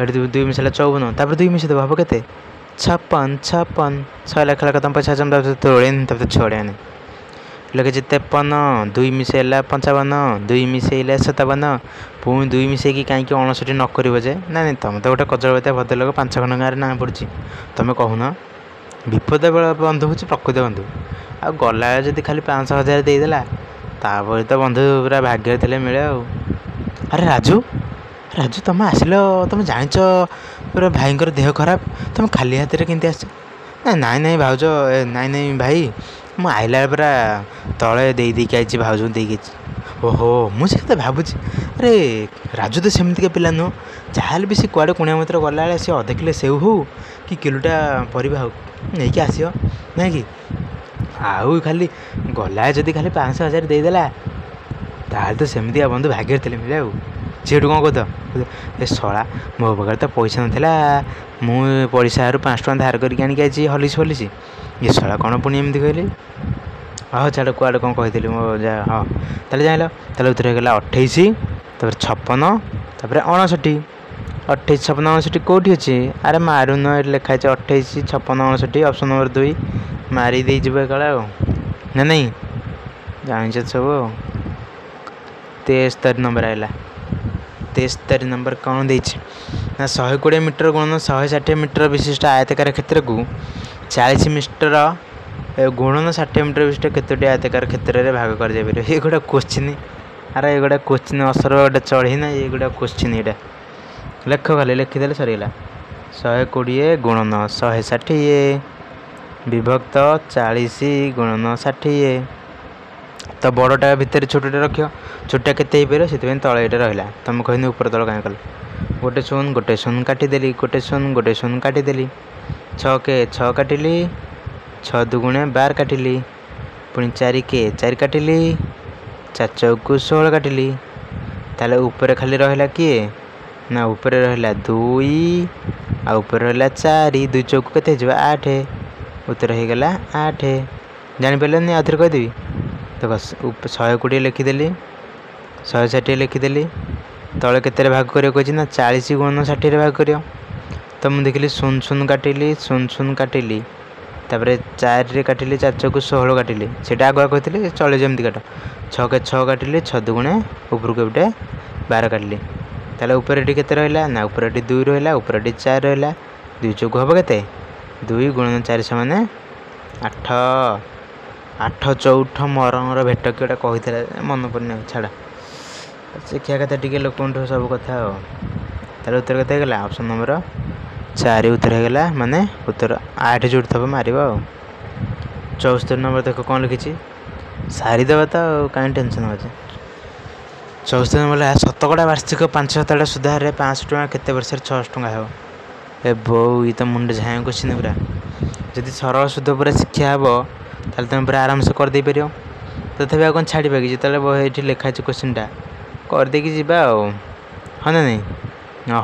ये 2 मिसेला 54 तापर 2 मिसेदेव हम के 56 56 6 लाख लाख तुम पैसा तोड़े तब छोड़े लगे 53 2 मिसेला 55 2 मिसेला 57 पुणी 2 मिसेकी कहीं 59 न कर ना नहीं तुम तो गोटे कजलबतिया भद्रलोक 5 खंड गाँव ना पड़ी तुम कहून विपद बेल बंधु हूँ प्रकृत बंधु आ गला जदि खाली 500,000 देदेला तापर तो बंधु पूरा भाग्य थे मिले अरे राजू राजू तुम आसिल तुम जाच पूरा भाई देह खराब तुम खाली हाथ में केमती आस नाई नाई भाउज नाई नाई भाई मु आइला पूरा तले देके आई भाउज देकी ओहो मुझे भावुची अरे राजू तो सेमती पिला नुह जहाँ भी सी कुआड़े कुणिया मित्र गला सी अध किलो सेव हो कि किलोटा परिवा हो नहीं आसो ना कि आउ खाली गला जदि खाली 500,000 देदेला ताल तो सेमती बंधु भाग्य थे मिले सीठू कौन कह ए शला मो पाखे तो पैसा नाला मु पैसा 5 टଙ୍କା धार करके आनिक आई हलिस फलिस ये शला कौन पुणी एमती कहली हाँ छाड़ कुआड़े कौन कही मो जा हाँ ताले जान ताले उत्तर होगा 28 तापर 56 तापर 59 28 56 59 कौटी अच्छे अरे मारुन ये लिखाई 28 56 59 ऑप्शन नंबर 2 मारी दे काला ना नहीं जान सब 73 नंबर आएगा 73 नंबर कौन दे ना 120 मीटर गुणन 160 मीटर विशिष्ट आयतकार क्षेत्र को 40 मीटर गुणन 60 मीटर विशिष्ट केतोटी आयतकार क्षेत्र में भाग कर जाए ये गोटे क्वेश्चन अरे ये गोटे क्वेश्चन असर गोटे चढ़ी ना ये गोटे क्वेश्चन यहाँ लेख खाली लिखिदे सरीगला 120 गुणन 160 विभक्त 40 गुणन 60 तो बड़टा भितर छोटा रख छोटा केते से तले ये रहा तुम कहनी ऊपर तल कहीं कल गोटे शून काटिदेली गोटे शून काटिदेली छः के 6 काटिली 6 दुगुणे 12 काटिली पुणी 4 के 4 काटिली 4 चौकु 16 काटिली ताले ऊपर खाली रहा किए ना ऊपर रहा 2 आ ऊपर रहा 4 2 चौकु के 8 उत्तर हो गला 8 जानीपारे आउ थे कहीदेवी देख 120 लिखिदेली 160 लिखिदेली तले केते भाग करें ना 40 गुणन 60 भाग कर तो मुझे देखिली 0 काटिली 0 काटिली तापर 4 रे काटिली 4 चौकु 16 काटिली से आगुआ कहते चले जमी काट 6 के 6 काटिली 6 दुगुणे ऊपर को गोटे 12 काटिली ताले ऊपर के रहा ना ऊपर 2 रहा ऊपर 4 रहा 2 चौकु हम के 2 गुणन 4 समान 8 8 चौठ मरंगर भेट कि गोटे कही मन पड़ना छाड़ा शिक्षा कथा टी लोक सब कथा तार उत्तर कत होगा ऑप्शन नंबर 4 उत्तर होगा माने उत्तर 8 जोड़ थब मार 74 नंबर देख कौन लिखी सारीदेव तो कहीं टेंशन हो 74 नंबर शतकड़ा वार्षिक 5 सुधार 500 टଙ୍କା केते वर्ष 600 टଙ୍କା हो ए बो ये तो मुंडे झाँ क्वेश्चन पूरा जदि सरल शुद्ध पूरा शिक्षा हे ताल तुम पूरा आराम से करदे पार तथापि कौन छाड़ कि जो ये लिखाई क्वेश्चनटा करदे जावा हाँ ना नहीं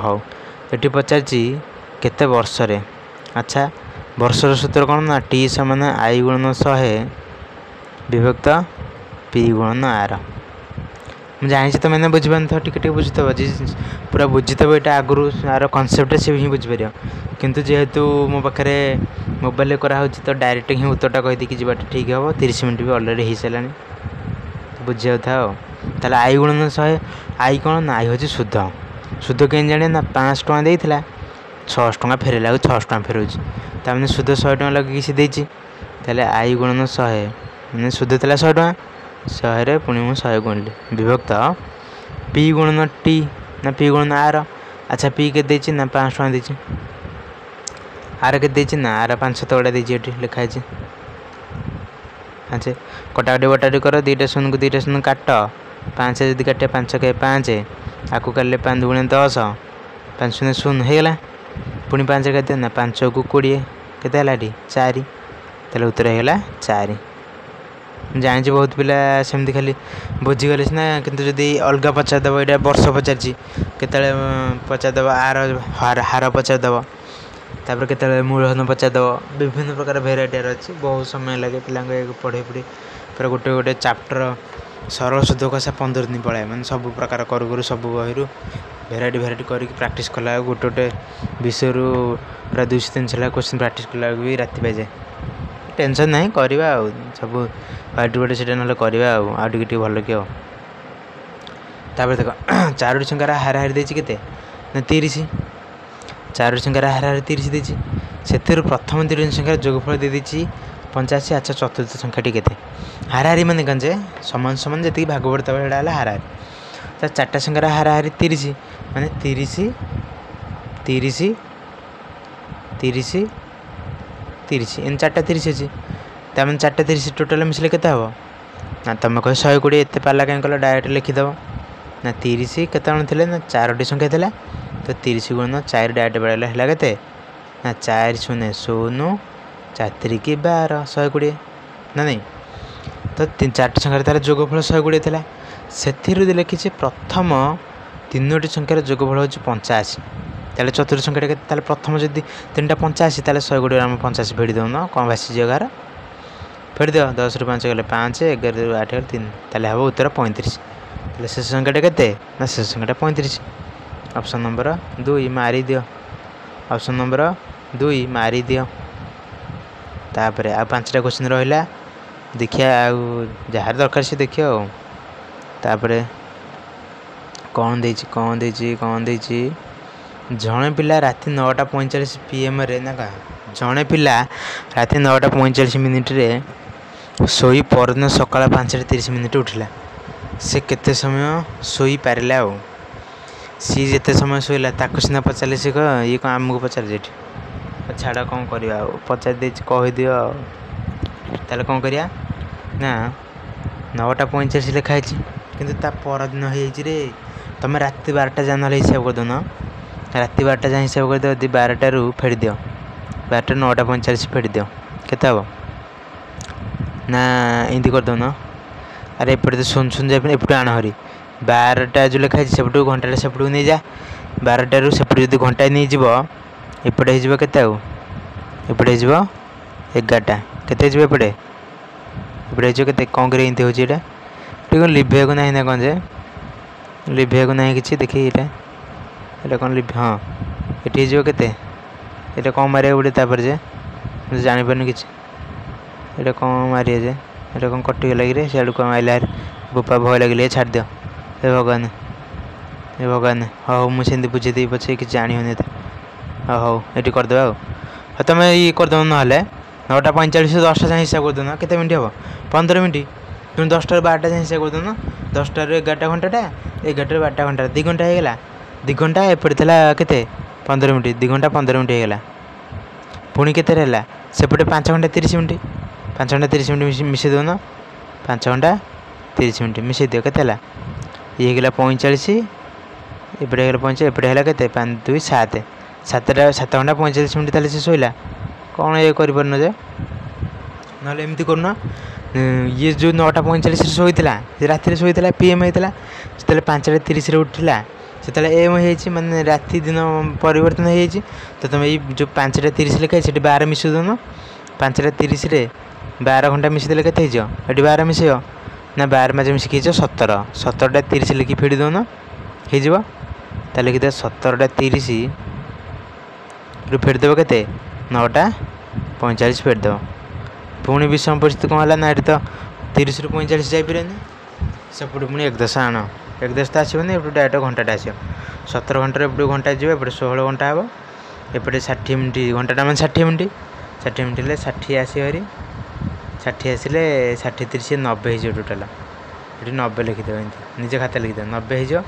हौ ये पचार केते वर्ष रे अच्छा वर्षर सूत्र कौन ना टी समान आई गुणन 100 विभक्त पी गुणन आर मुझे जानी तो मैंने बुझीपान टे बुझीथव जी पूरा बुझीथव ये आगुरी आर कनसेप्ट से ही बुझीपर किंतु जेहेतु मो पाखे मोबाइल कराऊँ तो डायरेक्ट ही उत्तरटा कहीदी जावाटा ठीक हम 30 मिनट भी अलरेडी हो सारा बुझा था ताले आई गुणन 100 आई कौन ना आई हूँ शुद्ध शुद्ध कहीं जाने ना 500 टଙ୍କା देता 600 टଙ୍କା फेरला 600 टଙ୍କା फेरुची तमें शुद्ध 100 टଙ୍କା लगे सी देती ताले आई गुणन 100 मैंने शुद्ध था 100 टଙ୍କା 100 पुणी मुझे 100 गुणिली विभक्त पी गुणन टी ना पी गुणन आर अच्छा पी के देची ना 500 टଙ୍କା देची आर के देची ना आर 500 तगड़ा देची लिखाई अच्छा कटाकटी बटाकटी कर 2टा 0 को 2टा 0 काट 5 जदि काटे 5 के 5 आकु काटे 5 दुगुणे 10 5 0 0 होगा पुणी 5 के ना 5 को 20 के 4 ताले उत्तर होगा 4 जानी बहुत पिला सेमती खाली बुझीगले सीना किंतु जदि अलग पचारदेव ये वर्ष पचार केत पचारदेव आर हार पचारदेव तापर केत मूलधन पचारदेव विभिन्न प्रकार भेराइटी अच्छी बहुत समय लगे पिला पढ़े पढ़ी पूरा गोटे गोटे चैप्टर सरल शुद्ध कषा 15 दिन पलाए मैंने सब प्रकार करू सब बही भेराइटी भेराइटी करके प्राक्ट कला गोटे गोटे विषय पूरा 200-300 क्वेश्चन प्राक्ट कला भी राति पाए जाए टेंशन ना करवा सब पार्टी से ना करवा टे भल कि देख 4 संख्यार हाराहारी देती के 30 4 संख्यार हाराहारी 30 देती से प्रथम 3 संख्यार जोगफल दे दी 85 अच्छा चतुर्थ संख्याटी के हाराहारी मान कहे समान समान जी भाग पड़ता है हाराहारी तो 4टा संख्यार हाराहारी 30 माने 30 30 30 30 इन 4टा 30 अच्छी तमें 4टा 30 टोटाल मिसले के ना तुम कह 120 एत पाला कहीं कल डायरेक्ट लिखिदेव ना 30 केते थे ना 4टी संख्या थी तो 30 गुणन 4 डायरेक्ट बेड़ा है ना 4 0 0 4 की 12 120 ना नहीं तो 4टी संख्यार तार जोगफल 120 था से लिखी प्रथम 3टी संख्यार जोगफल हूँ 85 ताले चतुर्थ संख्याटा के प्रथम जब 3टा 85 ताले 120 आम 85 फेड़ी दौन कौन भाषी घर फेड़ी दिव 10 ରୁ 5 गले 5 11 ରୁ 8 गले 3 ताले हम उत्तर 35 ताले शेष संख्याटा के ना शेष संख्याटा 35 ऑप्शन नंबर 2 मारी दियो ऑप्शन नंबर 2 मारी दियो तापर आ 5टा क्वेश्चन रहा देखिए जार दरकार से देखिए तापर कौन देची कौन देची कौन देची जड़े पिला राति 9:45 PM रे ना का जड़े पिला राति 9:45 रे शोई परदिन सकाल 5:30 उठिला से केते समय शोई पारिला सी जिते समय शोला ताकू सीना पचारे सी ये कौन आमको पचारे जे छाड़ा कौन करवा पचार दे कहदी ताले कौन करिया ना 9:45 लिखाई किंतु ता परदिन हो रे तुम राति 12टा जान हिसाब कर दौन राति 12टा जाए हिसाब कर दि 12टा फेरी दियो 12ଟା 9ଟା 45 फेटी दियो केते हम ना एमती करदेन अरे एपटे तो सुन सुन जाए एपटे आण हरी 12टा जो लिखाई सेपटू घंटा सेपटू नहीं जा 12टारू सेपटू जो घंटा नहीं जीव एपटे हो केते एपटे हो 11टा केते एपटे एपटे हो केते कौन कर एमती होची एटा ठीक लिभे को नहीं ना कौन जे लिभे को नहीं किसी देखिए ये कौन लिभ हाँ ये जो केते ये कौन मारे गोटे तापर जे मुझे जापर कि ये कौन मारे जे ये कौन कटिगला कि सियाड़ कौन आइला बोपा भय लगे छाड़ दियो हे भगवान हाँ मुझे बुझे पचे कि जानी होनी हौ ये करदे तुम ये करदे ना 9टा 45 10टा जाए हिसाब करदेन केते मिनट हम 15 मिनट तुम 10टा 12टा जाए हिसाब करदेन 10टारू 11टा घंटाटा 11टारू 12टा घंटा 2 घंटा होगा 2 घंटा एपटे था केते 15 मिनट 2 घंटा 15 मिनट होगा पुणी केते रहा सेपटे 5 घंटा 30 मिनट 5 घंटा 30 मिनट मिसे दौन 5 घंटा 30 मिनट मिसे दियो केते ये होगा 45 एपटे होगा 45 एपटे है केते 5 2 7 7 घंटा 45 मिनट ताले से शोला कौन ये कर जे ना एमती करना ये जो 9टा 45 शोला राति शोला पीएम होता से 5टा 30 उठला से एम हो माने राति दिन परिवर्तन हो तो तुम ये जो 5टा 30 लिखाई से 12 मिसई दौन 5टा 30 12 घंटा मिसईदे के 12 मिसई ना 12 माजे मिसिक 17टा 30 लिखि फेड़ी दौन हो लिखिद 17टा 30 रु फेड़देव के 9टा 45 फेड़देव पुणी विषम परिस्थिति कौन है ना ये तो 30 रु 45 जापर सेपटे पुणी 1 आण 1 तो आसोनी एपटे डायरेक्ट घंटाटा आस 17 घंटे एपटे घंटा जी एपटे 16 घंटा हे एपटे 60 मिनट घंटाटा मैं 60 मिनट 60 मिनट 60 आसरी 60 आसिले 60 30 90 हो टोटाल ये 90 लिखिदेव एमती निजे खाता लिखिदेव 90 हो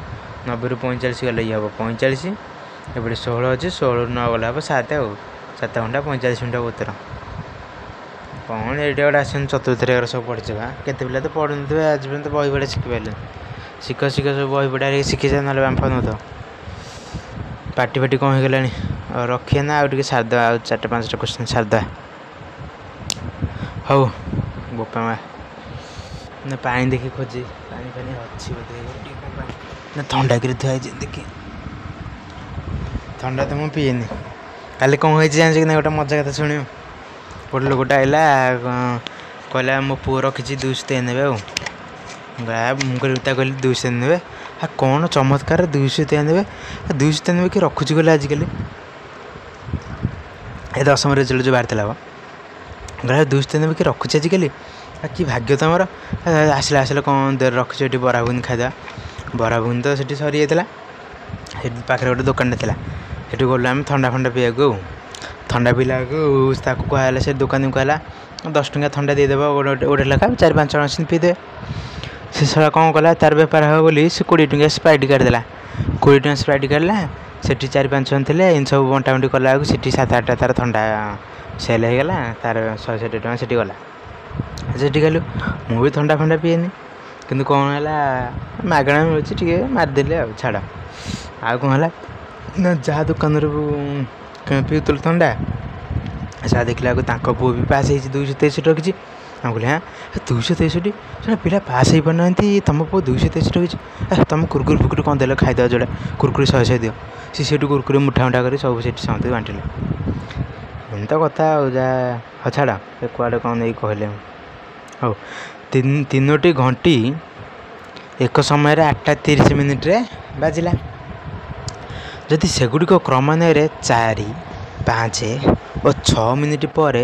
90 रु 45 गले ये हम 45 एपटे 16 अच्छे 16 रु 9 गला हम 7 7 घंटा 45 मिनट उत्तर कौन ये गोटे आसन चतुर्थ सब पढ़े के पिला तो पढ़ु थे आज पर्यटन तो बही पढ़ा शिखिपारे शिख शिख सब बही पढ़ा शिखी जा ना बांफ न तो पार्टी फाटी कौन हो गला रखिए ना आगे सारद 4टा 5टा क्वेश्चन सारद हौ बोपा माँ ना पानी देखी खोजी पानी पानी अच्छी बोधे ना थंडा कर थुआ देखी थंडा तो मुझे पीएनि काली कौन हो जान गोटे मजा कथा शुण गोटे लोकटा आइला कहला मो पु रखी 200 ने मुझे कहली 200 ने कौन चमत्कार 200 ने 200 ने कि रखुची गले आजिकल ए 10th रिजल्ट जो बाहर गला 200 ने कि रखुची आजिकल कि भाग्य तुम आसला आसला कौन रखुच ये बरा घुगनी खादा बरा घुगनी तो सीटी सरी जाता पाखे गोटे दुकान था ये गलु आम थंडा फंडा पीवा को थंडा पीला को कहला से दुकानी कहला 10 टंका थंडा देदेव गोटे लेखा 4-5 जन आस पीदे से सारा कौन कला तार बेपार हे बोली से 20 टंका स्प्राइट काटिदेला 20 टंका स्प्राइट काटला से 4-5 जन थे इन सब बंटा बंटी कला 7-8टा तार थंडा सेल हो गला तार 160 टंका से गला से गलु मुझे थंडा फंडा पीएनि कि कौन है मागणा मिलूँ मारिदेली छाड़ आ कौन है ना जहाँ दुकान पीतल थंडा से देखला पु भी पास हो 263 रखी आम कहले हाँ 263 से पिला पास हो पार ना तुम पु 263 रखी तुम कुरकुरी फुकुरी कौन देल खाईद जोड़ा कुरकुरी 100 दियो सी कुरकुरी मुठा मुठा कर सब से समझते बांटिले एम तो कथा हाँ छाड़ कुआड़े कौन नहीं कहले हो 3टी घंटी एक समय 8टा 30 मिनिट बाजिला जदि सेगुड़िक क्रमान्वय 4, 5 और 6 मिनिट पर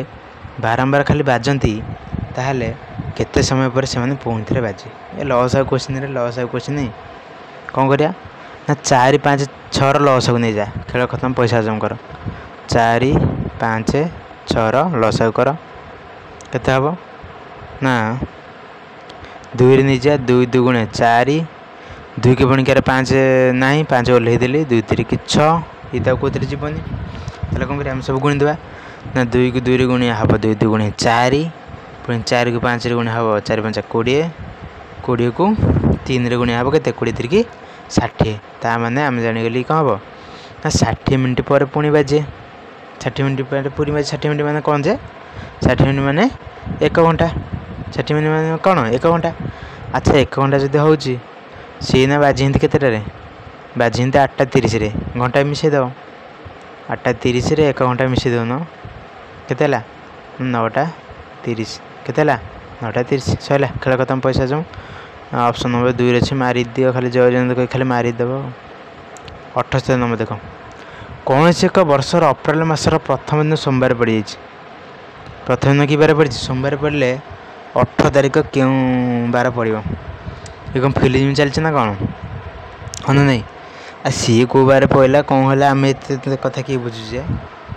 बारंबार खाली बाजती ताहले केते समय पर से पुणी थे बाजे ये लस आउ क्वेश्चन लस आउ क्वेश्चन कौन करिया ना 4, 5, 6 लस को नहीं जा खेल खत्म पैसा हजम कर 4, 5, 6 लस आउ कर केते हम ना 2 नहीं जा 2 2 गुणे 4 2 के पुणी क्या 5 ना 5 ओल्लई देली 2 3 6 ये तो कौन जीवनी ताले कौन कर सब गुणी देवा ना 2 को 2 गुणिया हम 2 2 गुणे 4 पुणी 4 को 5 गुणिया हम 4 5 20 20 को 3 गुणिया हम के 20 3 60 ता माने आम जागली कौन हम ना 60 मिनट पर पुणी बाजे ଷାଠିଏ ମିନିଟ୍ ପରେ ପୁରୀ ମାଝି 60 ମିନିଟ୍ ମାନେ କ'ଣ ଯେ 60 ମିନିଟ୍ ମାନେ 1 ଘଣ୍ଟା 60 ମିନିଟ୍ ମାନେ କ'ଣ 1 ଘଣ୍ଟା। ଆଚ୍ଛା 1 ଘଣ୍ଟା ଯଦି ହେଉଛି ସିଏ ନା ବାଜିଛନ୍ତି କେତେଟାରେ ବାଜିଛନ୍ତି 8:30ରେ ଘଣ୍ଟା ମିଶାଇ ଦେବ 8:30ରେ 1 ଘଣ୍ଟା ମିଶାଇ ଦେଉନ କେତେ ହେଲା 9:30 କେତେ ହେଲା 9:30 ସରିଲା ଖେଳ ଖତମ ପଇସା ଯାଉ। ଅପସନ୍ ନମ୍ବର 2ରେ ଅଛି ମାରିଦିଅ ଖାଲି ଜୟଚନ୍ଦ୍ର କହି ଖାଲି ମାରିଦେବ। 78 ନମ୍ବର ଦେଖ କୌଣସି ଏକ ବର୍ଷର ଅପ୍ରିଲ ମାସର ପ୍ରଥମ ଦିନ ସୋମବାର ପଡ଼ିଯାଇଛି। ପ୍ରଥମ ଦିନ କି ବାର ପଡ଼ିଛି ସୋମବାର ପଡ଼ିଲେ 18 ତାରିଖ କେଉଁ ବାର ପଡ଼ିବ? ଏ କ'ଣ ଫିଲ୍ମ ଚାଲିଛି ନା କ'ଣ ହଁ ନା ନାହିଁ? ଆଉ ସିଏ କେଉଁ ବାର ପଡ଼ିଲା କ'ଣ ହେଲା ଆମେ ଏତେ କଥା କିଏ ବୁଝୁଛେ?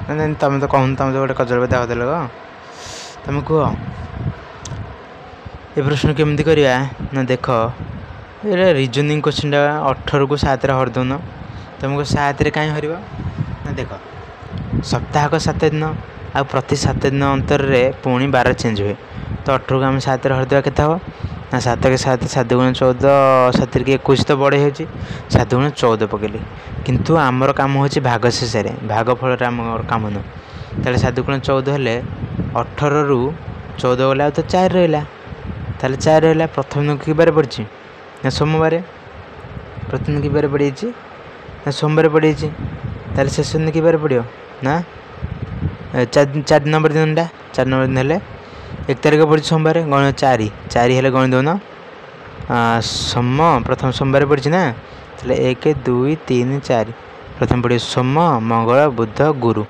ନା ତମେ ତ କହୁନ ତମେ ତ ଗୋଟେ କଜଳ କଥା ଦେଲ ତମେ କୁହ ଏ ପ୍ରଶ୍ନ କେମିତି କରିବା ନା ଦେଖ ଏଇଟା ରିଜନିଂ କୋଶ୍ଚିନ୍ଟା 18କୁ 7ରେ ହରି ଦେଉନ ତୁମକୁ 7ରେ କାହିଁ ହରିବ ନା ଦେଖ ସପ୍ତାହକ 7 ଦିନ ଆଉ ପ୍ରତି 7 ଦିନ ଅନ୍ତରରେ ପୁଣି ବାର ଚେଞ୍ଜ ହୁଏ ତ 18କୁ ଆମେ 7ରେ ହରିଦେବା କେତେ ହେବ ନା 7 × 7 7 × 14 7 × 21 ତ ବଢ଼େଇ ହେଉଛି 7 × 14 ପକେଇଲି କିନ୍ତୁ ଆମର କାମ ହେଉଛି ଭାଗ ଶେଷରେ ଭାଗ ଫଳରେ ଆମର କାମ ନୁହଁ। ତାହେଲେ 7 × 14 ହେଲେ 18ରୁ 14 ଗଲା ଆଉ ତ 4 ରହିଲା ତାହେଲେ 4 ରହିଲା। ପ୍ରଥମ ଦିନ କି ବାର ପଡ଼ିଛି ନା ସୋମବାର ପ୍ରଥମ ଦିନ କି ବାର ପଡ଼ିଯାଇଛି ନା ସୋମବାର ପଡ଼ିଯାଇଛି ତାହେଲେ ଶେଷ ଦିନ କି ବାର ପଡ଼ିବ ନା 4 ନମ୍ବର ଦିନଟା 4 ନମ୍ବର ଦିନ ହେଲେ 1 ତାରିଖ ପଡ଼ିଛି ସୋମବାର ଗଣ 4 ହେଲେ ଗଣି ଦେଉନ ସୋମ ପ୍ରଥମ ସୋମବାର ପଡ଼ିଛି ନା ତାହେଲେ 1 2 3 4 ପ୍ରଥମେ ପଡ଼ିବ ସୋମ ମଙ୍ଗଳ ବୁଧ ଗୁରୁ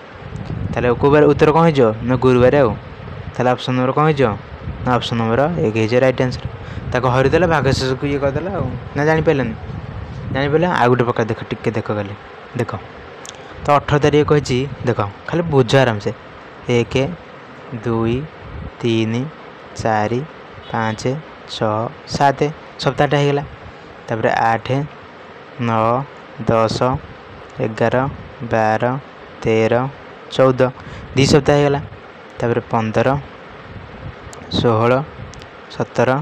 ତାହେଲେ କେଉଁ ବାର ଉତ୍ତର କ'ଣ ହେଇଯିବ ନା ଗୁରୁବାର ଆଉ ତାହେଲେ ଅପସନ୍ ନମ୍ବର କ'ଣ ହେଇଯିବ ନା ଅପସନ୍ ନମ୍ବର 1 ହେଇଯିବ ରାଇଟ୍ ଆନ୍ସର୍। ତାକୁ ହରିଦେଲେ ଭାଗ ଶେଷକୁ ଇଏ କରିଦେଲା ଆଉ ନା ଜାଣିପାରିଲାନି ଜାଣିପାରିଲେ ଆଉ ଗୋଟେ ପ୍ରକାର ଦେଖ ଟିକେ ଦେଖ ଖାଲି ଦେଖ ତ 18 ତାରିଖ କହିଛି ଦେଖ ଖାଲି ବୁଝ ଆରାମସେ 1 2 3 4 5 6 7 ସପ୍ତାହଟା ହେଇଗଲା ତାପରେ 8 9 10 11 12 13 14 2 ସପ୍ତାହ ହେଇଗଲା ତାପରେ 15 16 17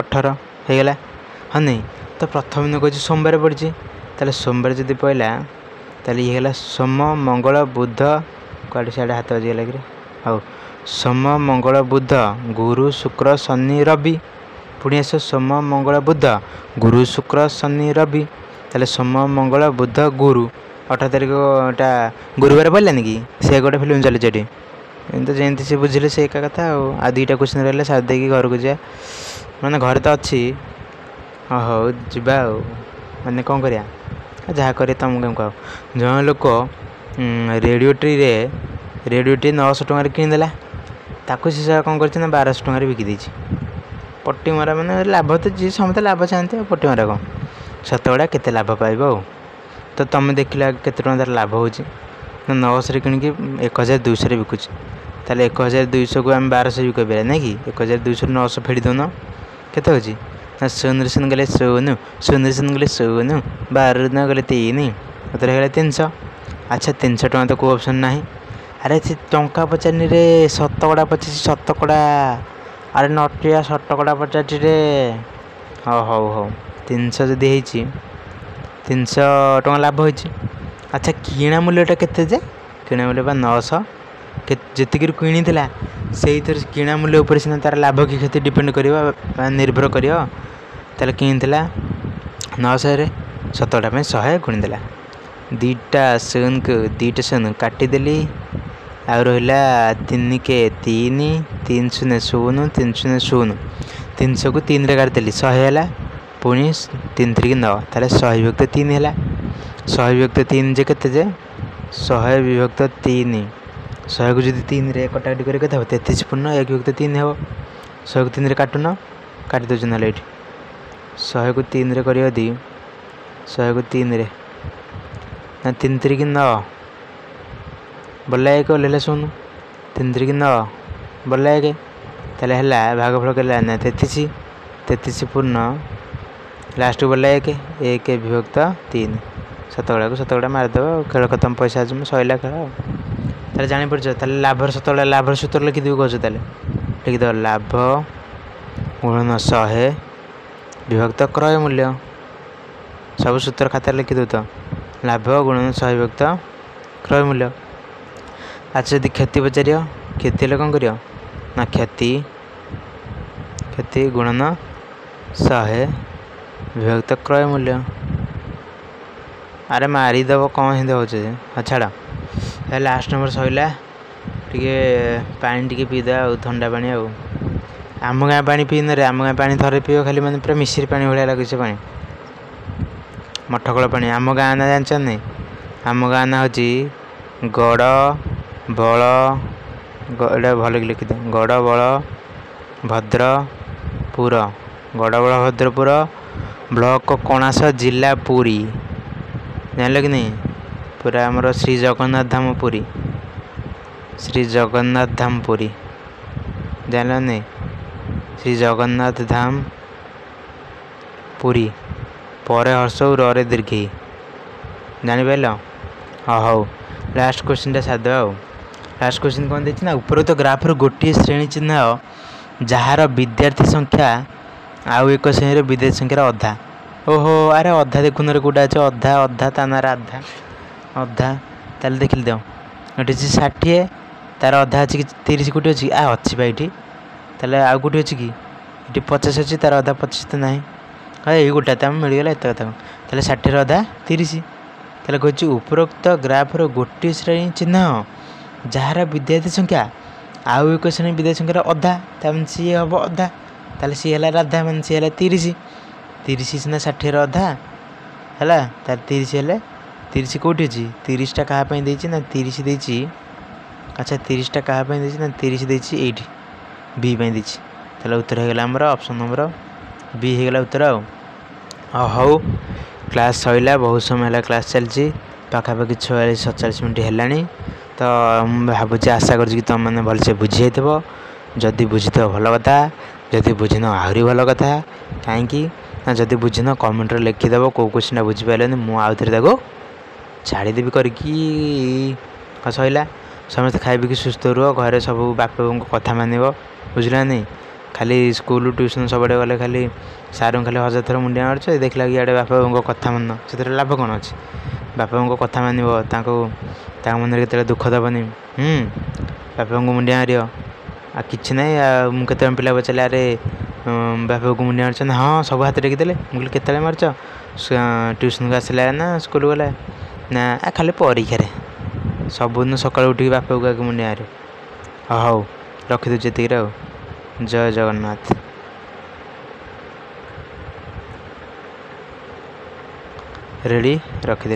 18 ହେଇଗଲା ହଁ ନାଇଁ ତ ପ୍ରଥମ ଦିନ କହିଛି ସୋମବାର ପଡ଼ିଛି ତାହେଲେ ସୋମବାର ଯଦି ପଡ଼ିଲା ତାହେଲେ ଇଏ ହେଲା ସୋମ ମଙ୍ଗଳ ବୁଧ କୁଆଡ଼େ ସିଆଡ଼େ ହାତ ବାଜିଗଲା କିରେ ହଉ ସୋମ ମଙ୍ଗଳ ବୁଧ ଗୁରୁ ଶୁକ୍ର ଶନି ରବି ପୁଣି ଆସିବ ସୋମ ମଙ୍ଗଳ ବୁଧ ଗୁରୁ ଶୁକ୍ର ଶନି ରବି ତାହେଲେ ସୋମ ମଙ୍ଗଳ ବୁଧ ଗୁରୁ 18 ତାରିଖଟା ଗୁରୁବାର ପଡ଼ିଲାନି କି ସେ ଗୋଟେ ଫିଲ୍ମ ଚାଲିଛି ଏଠି ଏମିତି ଯେମିତି ସେ ବୁଝିଲେ ସେ ଏକା କଥା ଆଉ 2ଟା କ୍ୱେଶ୍ଚିନ୍ ରହିଲେ ସାରି ଦେଇକି ଘରକୁ ଯିବା ମାନେ ଘରେ ତ ଅଛି ହଉ ଯିବା ଆଉ ମାନେ କ'ଣ କରିବା ଯାହା କରିବା ତୁମକୁ କେମିତି କୁହ। ଜଣେ ଲୋକ ରେଡ଼ିଓଟି 900 ଟଙ୍କାରେ କିଣିଦେଲା ତାକୁ ସେ କ'ଣ କରିଛି ନା 1200 ଟଙ୍କାରେ ବିକି ଦେଇଛି। ପଟି ମରା ମାନେ ଲାଭ ତ ଯିଏ ସମସ୍ତେ ଲାଭ ଚାହାନ୍ତି ଆଉ ପଟି ମରା କ'ଣ ଶତକଡ଼ା କେତେ ଲାଭ ପାଇବ ଆଉ ତ ତୁମେ ଦେଖିଲା କେତେ ଟଙ୍କା ତାର ଲାଭ ହେଉଛି ନା 900ରେ କିଣିକି 1200ରେ ବିକୁଛି ତାହେଲେ 1200କୁ ଆମେ 1200 ବି କହିପାରିବା ନାଇଁ କି 1200ରୁ 900 ଫେଡ଼ି ଦେଉନ କେତେ ହେଉଛି ନା 0 ଗଲେ 0 0 ଗଲେ 0 12 ଗଲେ 3 ଏଥିରେ ହେଇଗଲା 300। ଆଚ୍ଛା 300 ଟଙ୍କା ତ କେଉଁ ଅପସନ୍ ନାହିଁ ଆରେ ସେ ଟଙ୍କା ପଚାରିନିରେ ଶତକଡ଼ା ପଚାରିଛି ଶତକଡ଼ା ଆରେ ନଟିଆ ଶତକଡ଼ା ପଚାରିଛି ରେ ହଉ 300 ଯଦି ହେଇଛି 300 ଟଙ୍କା ଲାଭ ହେଇଛି। ଆଚ୍ଛା କିଣା ମୂଲ୍ୟଟା କେତେ ଯେ କିଣା ମୂଲ୍ୟ ବା 900 ଯେତିକିରୁ କିଣିଥିଲା ସେଇଥିରେ କିଣା ମୂଲ୍ୟ ଉପରେ ସିନା ତା'ର ଲାଭ କି କ୍ଷତି ଡିପେଣ୍ଡ କରିବ ବା ନିର୍ଭର କରିବ। ତାହେଲେ କିଣିଥିଲା 900ରେ ଶତକଡ଼ା ପାଇଁ 100 ଗୁଣିଦେଲା 2ଟା 0 କାଟିଦେଲି ଆଉ ରହିଲା 3 କେ 3 3 0 0 3 0 0 300କୁ 3ରେ କାଟିଦେଲି 100 ହେଲା ପୁଣି 3 3 9 ତାହେଲେ 100 / 3 ହେଲା 100 / 3 ଯେ କେତେ ଯେ 100 / 3 100କୁ ଯଦି 3ରେ କଟାକଟି କରି କେତେ ହେବ 33 ପୂର୍ଣ୍ଣ 1 / 3 ହେବ 100କୁ 3ରେ କାଟୁନ କାଟି ଦେଉଛି ନହେଲେ ଏଇଠି 100କୁ 3ରେ କରିବ ଯଦି 100କୁ 3ରେ ନା 3 3 9 ବଲା 1 ଓହ୍ଲେଇଲା 0 3 3 9 ବଲା 1 ତାହେଲେ ହେଲା ଭାଗଫଳ କଲା ନା 33 ପୂର୍ଣ୍ଣ ଲାଷ୍ଟକୁ ବଲା 1 / 3 ଶତକଡ଼ାକୁ ଶତକଡ଼ା ମାରିଦେବ ଖେଳ ଖତମ ପଇସା ଆସିବ ସରିଲା ଖେଳ ଆଉ ତାହେଲେ ଜାଣିପାରୁଛ ତାହେଲେ ଲାଭର ଶତକଡ଼ା ଲାଭର ସୂତ୍ର ଲେଖିଦେବି କହୁଛ ତାହେଲେ ଲେଖିଦେବ ଲାଭ ଗୁଣନ 100 ବିଭକ୍ତ କ୍ରୟ ମୂଲ୍ୟ ସବୁ ସୂତ୍ର ଖାତାରେ ଲେଖିଦେଉ ତ ଲାଭ ଗୁଣନ 100 ବିଭକ୍ତ କ୍ରୟ ମୂଲ୍ୟ अच्छा यदि क्षति पचार क्षति हेल्ले कौन कर ना क्षति क्षति गुणन 100 विभक्त क्रय मूल्य। अरे मारिदेव कौन हिंदी हो छाड़ लास्ट नंबर सैला टे पा टे पीद ठंडा पानी आम गाँ पा पी रे आम गाँ पा थे पीव खाली मैंने पूरा मिश्री पानी भाया लगे से पा मठकल पानी। आम गाँ ना जान नहीं आम गाँ ना हूँ गड़ बल एटा भल कि लिखिद गड़ बल भद्रपुर गड़ बल भद्रपुर ब्लॉक कणास जिला पुरी जान कि नहीं पूरा आमर श्री जगन्नाथ धाम पुरी श्री जगन्नाथ धाम पुरी जान नहीं श्री जगन्नाथ धाम पुरी पर हर्ष रे दीर्घी जापार हाँ हौ लास्ट क्वेश्चन साद लास्ट क्वेश्चन कौन देखना उपरोक्त ग्राफर गोटे श्रेणी चिन्ह जार विद्यार्थी संख्या आउ एक श्रेणी विद्यार्थी संख्यार अधा। ओहो अरे अधा देखुन रे कौटा अच्छे अधा अधा तानार आधा अधा ताल देख दे ये 60 तार अधा अच्छी 30 कोटी अच्छी अच्छी ये ताले आउ कोटी अच्छी कि ये 50 अच्छी तार अधा 25 तो ना हाँ यही गोटा तो मिलगला एत कथा ताले 60 अधा 30 ताले कहूँ उपरोक्त ग्राफर गोटे श्रेणी चिन्ह जार विद्यार्थी संख्या आउ एक श्रेणी विद्यार्थी संख्यार अधा तमें सी हम अधा ताले सी है राधा मान सी है 30 30 सीना 60 अधा है तार 30 है 30 कौटी अच्छी 30टा क्या देती ना 30 देती अच्छा 30टा क्या देती ना 30 देती ये बी देती ताले उत्तर होगा आमर ऑप्शन नंबर बी होगा उत्तर हौ क्लास सैला बहुत समय है क्लास चलती पाखापाखि 46-47 मिनट है तो भावुँ आशा कर तुम मैंने भलसे बुझी जदि बुझी भल कथा जदि बुझिन आहरी भल कथा कहीं जदि बुझिन कमेंट लिखिदेव कौ क्वेश्चन बुझीपारे मुझे छाड़देवी करके सैला समस्त खाई पी सुस्थ रुह घरे सब बापा को कथा मान बुझला नहीं खाली स्कूल ट्यूशन सब गले खाली सार खाली 1000 थर मुंडिया मार्च देखला कि इे बापा को कथा मान से लाभ कौन अच्छे बापा को कथा मान मन के दुख दबनी बापा को मुंडिया मार आ कि ना मुझे पिला पचारे अरे बापा को मुंडिया मार्च हाँ सब हाथ टेकिदेले मुझे केत मार्च ट्यूशन को आसला ना स्कूल गला ना खाली परीक्षा सबुदिन सकाल उठिक बापा को आगे मुंडिया मारे हौ रखीदे ये जय जगन्नाथ रेडी रखीदे।